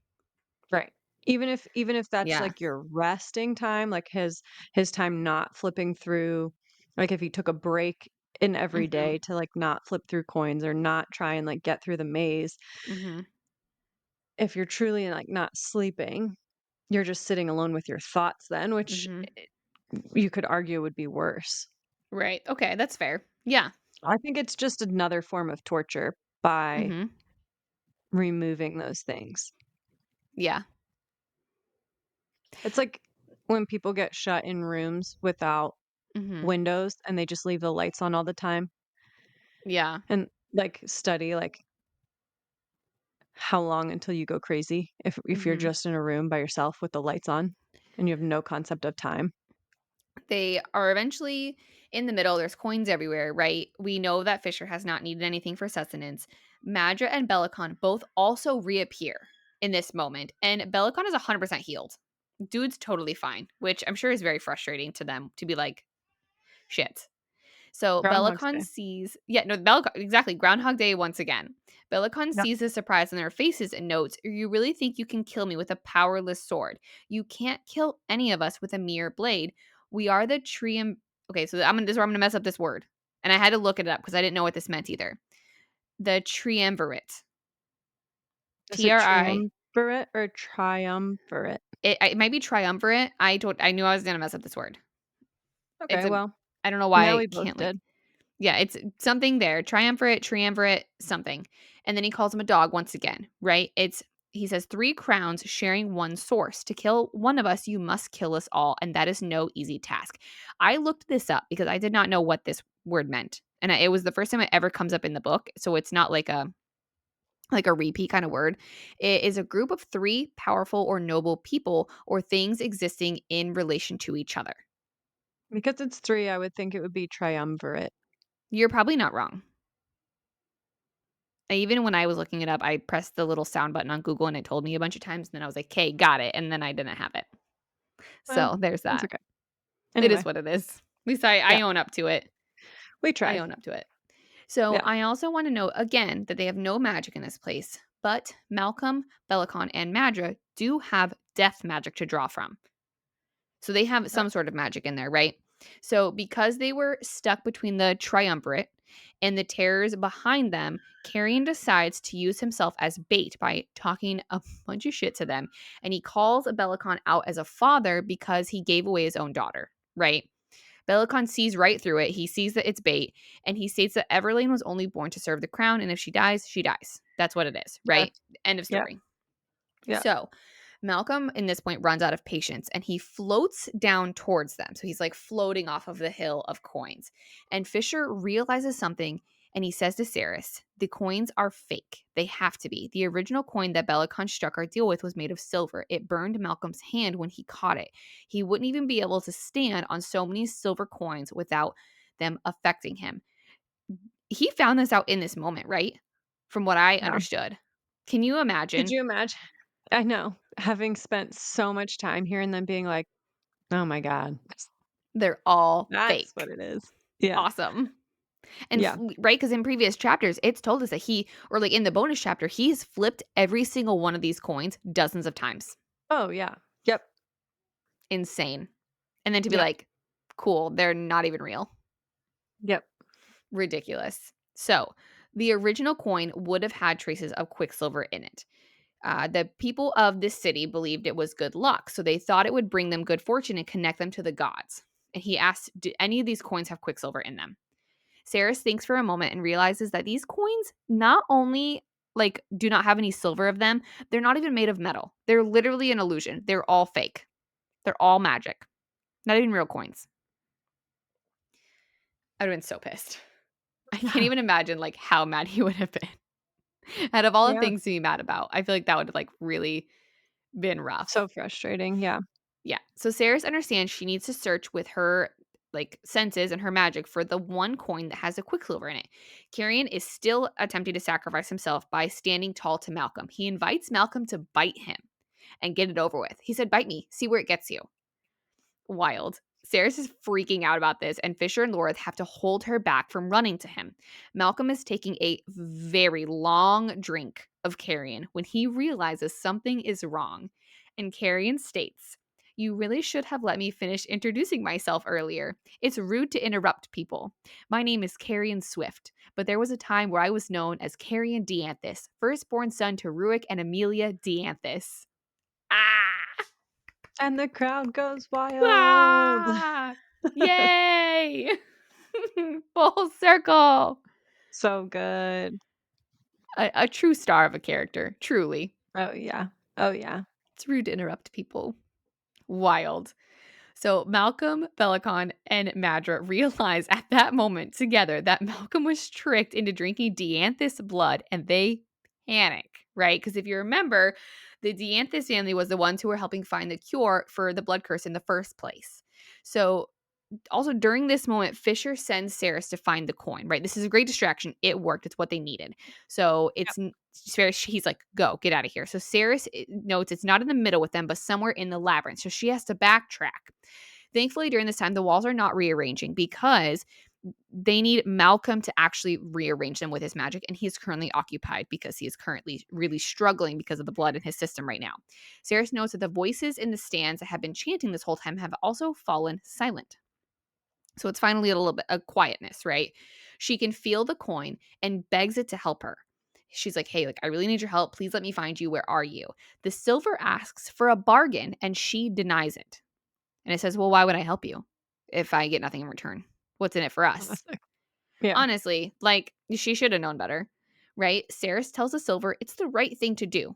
Right. Even if that's Yeah. like your resting time, like his time not flipping through, like if he took a break in every day Mhm. to like not flip through coins or not try and like get through the maze, Mhm. if you're truly like not sleeping, you're just sitting alone with your thoughts then, which Mhm. you could argue would be worse. Right. Okay, that's fair. Yeah. I think it's just another form of torture by Mhm. removing those things. Yeah. It's like when people get shut in rooms without Mhm. windows and they just leave the lights on all the time Yeah. and like study like how long until you go crazy if you're Mhm. just in a room by yourself with the lights on and you have no concept of time? They are eventually in the middle. There's coins everywhere, right? We know that Fisher has not needed anything for sustenance. Madra and Belicon both also reappear in this moment, and Belicon is 100% healed. Dude's totally fine, which I'm sure is very frustrating to them to be like, shit. So Groundhog's Belicon Day. sees, yeah, no, Belicon, exactly, Groundhog Day once again. Belicon Yep. sees the surprise on their faces and notes, "You really think you can kill me with a powerless sword? You can't kill any of us with a mere blade. We are the trium." Okay, so this is where I'm gonna mess up this word, and I had to look it up because I didn't know what this meant either. The triumvirate. Is it Tri. triumvirate or triumvirate? It might be triumvirate. I knew I was gonna mess up this word. It's Okay, a. well, I don't know why now I we both can't like. did. Yeah, it's something there. Triumvirate, something. And then he calls him a dog once again, right? He says 3 crowns sharing one source. To kill one of us, you must kill us all, and that is no easy task. I looked this up because I did not know what this word meant. And it was the first time it ever comes up in the book, so it's not like a repeat kind of word. It is a group of 3 powerful or noble people or things existing in relation to each other. Because it's 3, I would think it would be triumvirate. You're probably not wrong. Even when I was looking it up, I pressed the little sound button on Google and it told me a bunch of times, and then I was like, "Okay, got it," and then I didn't have it. Well, So, there's that's that. okay. It is Anyway, what it is. At least I yeah, own up to it. we I tried. own up to it. So, Yeah. I also wanna note again that they have no magic in this place, but Malcolm, Belicon, and Madra do have death magic to draw from. So they have Uh, some sort of magic in there, right? So because they were stuck between the triumvirate and the terrors behind them, Carrion decides to use himself as bait by talking a bunch of shit to them. And he calls Belicon out as a father because he gave away his own daughter, right? Belicon sees right through it. He sees that it's bait, and he states that Everlane was only born to serve the crown, and if she dies, she dies. That's what it is, yeah, right? End of yeah, story. yeah. So Malcolm, in this point, runs out of patience and he floats down towards them. So he's like floating off of the hill of coins. And Fisher realizes something and he says to Saeris, "The coins are fake. They have to be. The original coin that Belicon struck our deal with was made of silver. It burned Malcolm's hand when he caught it. He wouldn't even be able to stand on so many silver coins without them affecting him." He found this out in this moment, right? From what I Yeah. understood. Can you Could imagine? you imagine? I know, having spent so much time here and then being like, "Oh my god, They're all that's what fake. it is." Yeah, Awesome. And yeah. right, because in previous chapters, it's told us that or like in the bonus chapter, he's flipped every single one of these coins dozens of times. Oh, yeah. Yep, Insane. And then to be yep, like, cool, they're not even real. yep. Ridiculous. So the original coin would have had traces of Quicksilver in it. The people of this city believed it was good luck, so they thought it would bring them good fortune and connect them to the gods. And he asked, "Do any of these coins have Quicksilver in them?" Saris thinks for a moment and realizes that these coins not only like do not have any silver of them, they're not even made of metal. They're literally an illusion. They're all fake. They're all magic. Not even real coins. I'd have been so pissed. I can't Yeah, even imagine like how mad he would have been. Out of all the yeah. things to be mad about, I feel like that would have like really been rough. So frustrating, yeah. Yeah. So Saris understands she needs to search with her like senses and her magic for the one coin that has a quicksilver in it. Carrion is still attempting to sacrifice himself by standing tall to Malcolm. He invites Malcolm to bite him and get it over with. He said, "Bite me, see where it gets you." Wild. Saris is freaking out about this, and Fisher and Lorith have to hold her back from running to him. Malcolm is taking a very long drink of Carrion when he realizes something is wrong. And Carrion states, "You really should have let me finish introducing myself earlier. It's rude to interrupt people. My name is Carrion Swift, but there was a time where I was known as Carrion Dianthus, firstborn son to Ruick and Amelia Dianthus." Ah! And the crowd goes wild. Ah! Yay! Full circle. So good. A true star of a character, truly. Oh, yeah. Oh, yeah. It's rude to interrupt people. Wild. So Malcolm, Belicon, and Madra realize at that moment together that Malcolm was tricked into drinking Dianthus blood, and they panic, right? Because if you remember, the Dianthus family was the ones who were helping find the cure for the blood curse in the first place. So also during this moment, Fisher sends Saeris to find the coin, right? This is a great distraction. It worked. It's what they needed. So he's like, go, get out of here. So Saeris notes it's not in the middle with them, but somewhere in the labyrinth. So she has to backtrack. Thankfully, during this time, the walls are not rearranging because they need Malcolm to actually rearrange them with his magic, and he's currently occupied because he is currently really struggling because of the blood in his system right now. Saeris notes that the voices in the stands that have been chanting this whole time have also fallen silent. So it's finally a little bit of quietness, right? She can feel the coin and begs it to help her. She's like, hey, like, I really need your help. Please let me find you. Where are you? The silver asks for a bargain and she denies it. And it says, well, why would I help you if I get nothing in return? What's in it for us? Yeah. Honestly, like, she should have known better, right? Saeris tells the silver it's the right thing to do.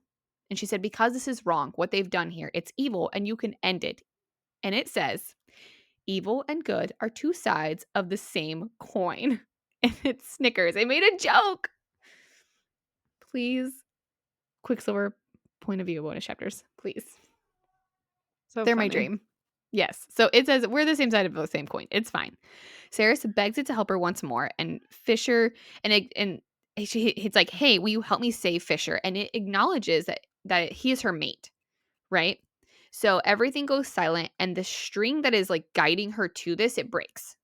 And she said, because this is wrong, what they've done here, it's evil and you can end it. And it says, evil and good are two sides of the same coin. And it snickers. It made a joke. Please, Quicksilver point of view bonus chapters, please. So They're funny. my dream. Yes. So it says we're the same side of the same coin. It's fine. Saeris begs it to help her once more, and Fisher it's like, hey, will you help me save Fisher? And it acknowledges that he is her mate, right? So everything goes silent, and the string that is like guiding her to this, it breaks.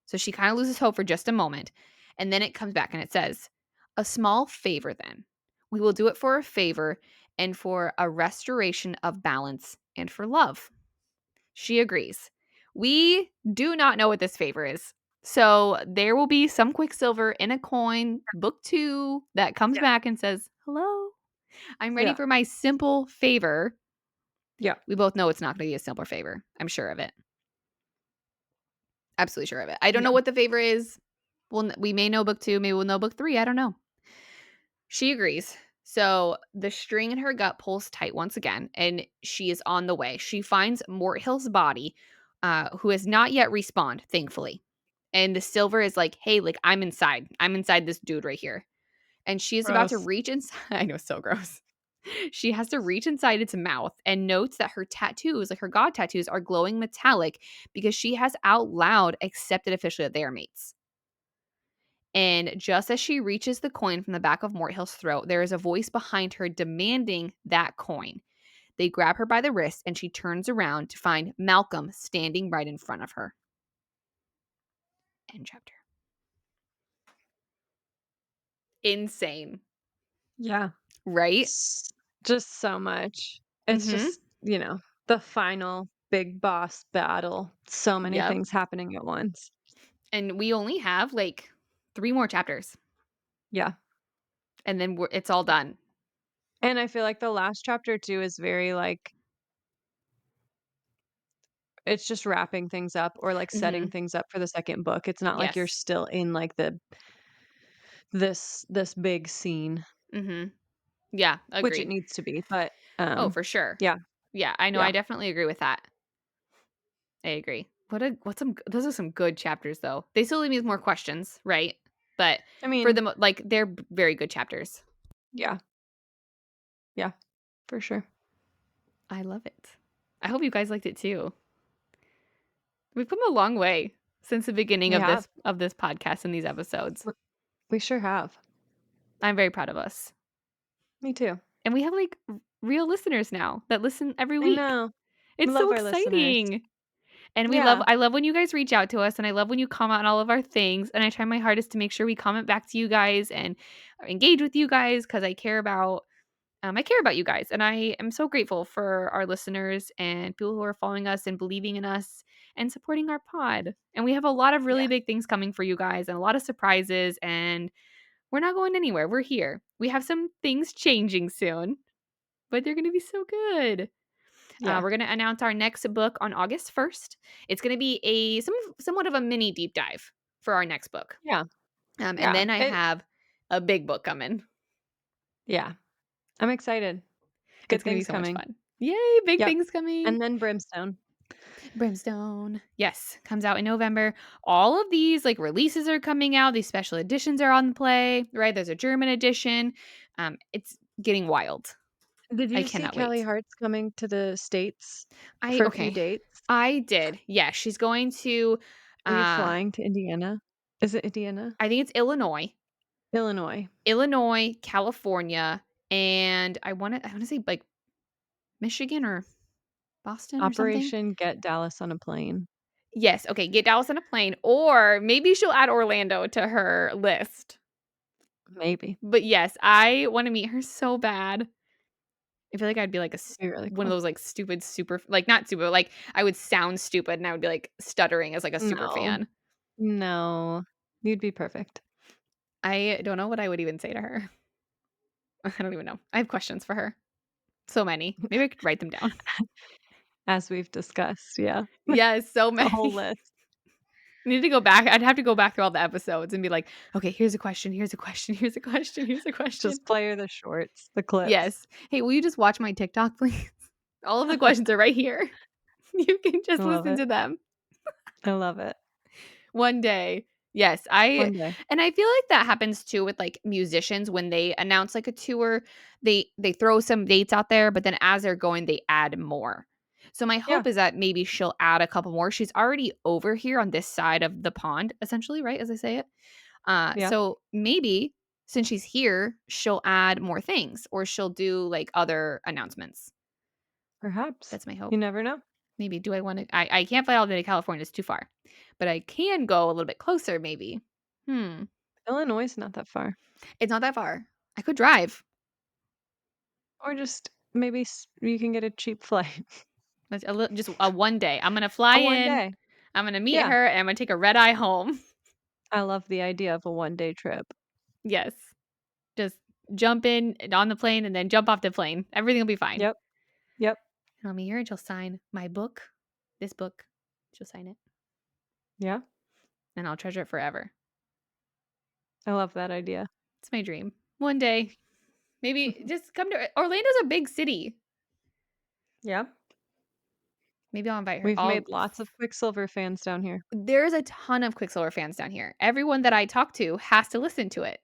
So she kind of loses hope for just a moment, and then it comes back and it says, a small favor then. We will do it for a favor and for a restoration of balance and for love. She agrees. We do not know what this favor is. So there will be some Quicksilver in a coin, book 2, that comes Yeah. back and says, hello, I'm ready Yeah. for my simple favor. Yeah. We both know it's not going to be a simple favor. I'm sure of it. Absolutely sure of it. I don't Yeah. know what the favor is. Well, we may know book 2. Maybe we'll know book 3. I don't know. She agrees. So the string in her gut pulls tight once again, and she is on the way. She finds Morthill's body, who has not yet respawned, thankfully. And the silver is like, hey, like, I'm inside. I'm inside this dude right here. And she is about to Gross. reach inside. I know, so gross. She has to reach inside its mouth and notes that her tattoos, like her god tattoos, are glowing metallic because she has out loud accepted officially that they are mates. And just as she reaches the coin from the back of Morthill's throat, there is a voice behind her demanding that coin. They grab her by the wrist and she turns around to find Malcolm standing right in front of her. End chapter. Insane. Yeah. Right? Just so much. It's Mm-hmm. just, the final big boss battle. So many Yep. things happening at once. And we only have like 3 more chapters. Yeah. And then it's all done. And I feel like the last chapter too is very like it's just wrapping things up or like Mm-hmm. setting things up for the second book. It's not like you're Yes. still in like this big scene, Mm-hmm. Yeah, which it agreed. needs to be, but Oh, for sure. yeah. Yeah, I know. Yeah. I definitely agree with that. I agree. Those are some good chapters though. They still leave me with more questions, right? But I for mean, them, like, they're very good chapters. yeah. Yeah, for sure. I love it. I hope you guys liked it too. We've come a long way since the beginning We of have. this podcast and these episodes. We sure have. I'm very proud of us. Me too. And we have like real listeners now that listen every I week. know. It's Love so our listeners. exciting. And Yeah. I love when you guys reach out to us, and I love when you comment on all of our things, and I try my hardest to make sure we comment back to you guys and engage with you guys because I care about you guys, and I am so grateful for our listeners and people who are following us and believing in us and supporting our pod. And we have a lot of really Yeah. big things coming for you guys and a lot of surprises, and we're not going anywhere. We're here. We have some things changing soon, but they're going to be so good. Yeah. We're going to announce our next book on August 1st. It's going to be somewhat of a mini deep dive for our next book. Yeah. And then I have a big book coming. Yeah. I'm excited. It's Good going to be things so much coming. fun. Yay, big Yep. things coming. And then Brimstone. Brimstone. Yes, comes out in November. All of these like releases are coming out. These special editions are on the play, right? There's a German edition. It's getting wild. Did I you see cannot Kelly wait. Hart's coming to the States for a few Okay. dates? I did. Yeah, she's going to Are you uh flying to Indiana? Is it Indiana? I think it's Illinois. Illinois, California, and I want to say like Michigan or Boston or something. Operation Get Dallas on a Plane. Yes, okay, get Dallas on a plane, or maybe she'll add Orlando to her list. Maybe. But yes, I want to meet her so bad. I feel like I'd be like It'd be really one of cool. those like stupid super like not stupid, but like I would sound stupid and I would be like stuttering as like a super No. fan. No. You'd be perfect. I don't know what I would even say to her. I don't even know. I have questions for her. So many. Maybe I could write them down. As we've discussed, yeah. Yes, so A whole many. list. I need to go back. I'd have to go back through all the episodes and be like, okay, here's a question, here's a question, here's a question, here's a question. Just play her the shorts, the clips. Yes. Hey, will you just watch my TikTok, please? All of the questions are right here. You can I just love listen it. to them. I love it. One day. Yes, I One day. and I feel like that happens too with like musicians when they announce like a tour, they throw some dates out there, but then as they're going, they add more. So my Yeah. hope is that maybe she'll add a couple more. She's already over here on this side of the pond, essentially, right? As I say it. Yeah. So maybe since she's here, she'll add more things or she'll do like other announcements. Perhaps. That's my hope. You never know. Maybe do I want to I can't fly all the way to California, it's too far. But I can go a little bit closer maybe. Illinois is not that far. It's not that far. I could drive. Or just maybe you can get a cheap flight. But just a one day. I'm going to fly A one in. day. I'm going to meet Yeah. her and I'm going to take a red eye home. I love the idea of a one-day trip. Yes. Just jump in on the plane and then jump off the plane. Everything will be fine. Yep. Yep. And I'll meet her and she'll sign my book. This book. She'll sign it. Yeah. And I'll treasure it forever. I love that idea. It's my dream. One day. Maybe just come to Orlando's a big city. Yeah. Maybe I'll invite her. We've made lots of Quicksilver fans down here. There's a ton of Quicksilver fans down here. Everyone that I talk to has to listen to it.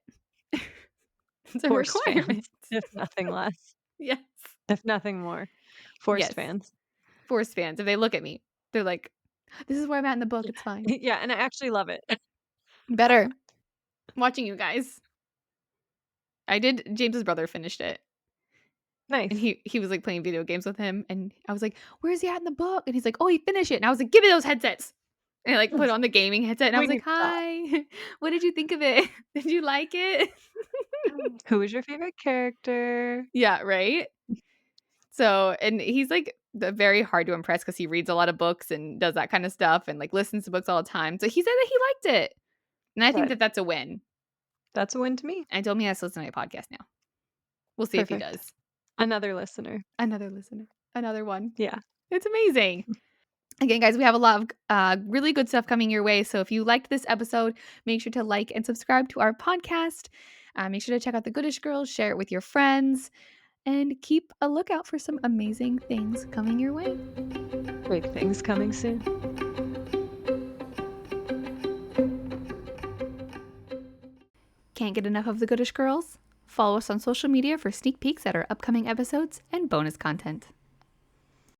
It's a Forced requirement. fans, if nothing less. Yes. If nothing more. Forced Yes. fans. Forced fans. If they look at me, they're like, this is where I'm at in the book. It's fine. Yeah, and I actually love it. Better. I'm watching you guys. James's brother finished it. Nice. And he was like playing video games with him. And I was like, where's he at in the book? And he's like, oh, he finished it. And I was like, give me those headsets. And I like put on the gaming headset. And I We was like, need to talk. hi. What did you think of it? Did you like it? Who is your favorite character? Yeah, right? So, and he's like very hard to impress because he reads a lot of books and does that kind of stuff and like listens to books all the time. So he said that he liked it. And I think Good. that that's a win. That's a win to me. I told me he has to listen to my podcast now. We'll see if he Perfect. does. Another listener. Another listener. Another one. Yeah. It's amazing. Again, guys, we have a lot of really good stuff coming your way. So if you liked this episode, make sure to like and subscribe to our podcast. Make sure to check out the Goodish Girls, share it with your friends, and keep a lookout for some amazing things coming your way. Big things coming soon. Can't get enough of the Goodish Girls? Follow us on social media for sneak peeks at our upcoming episodes and bonus content.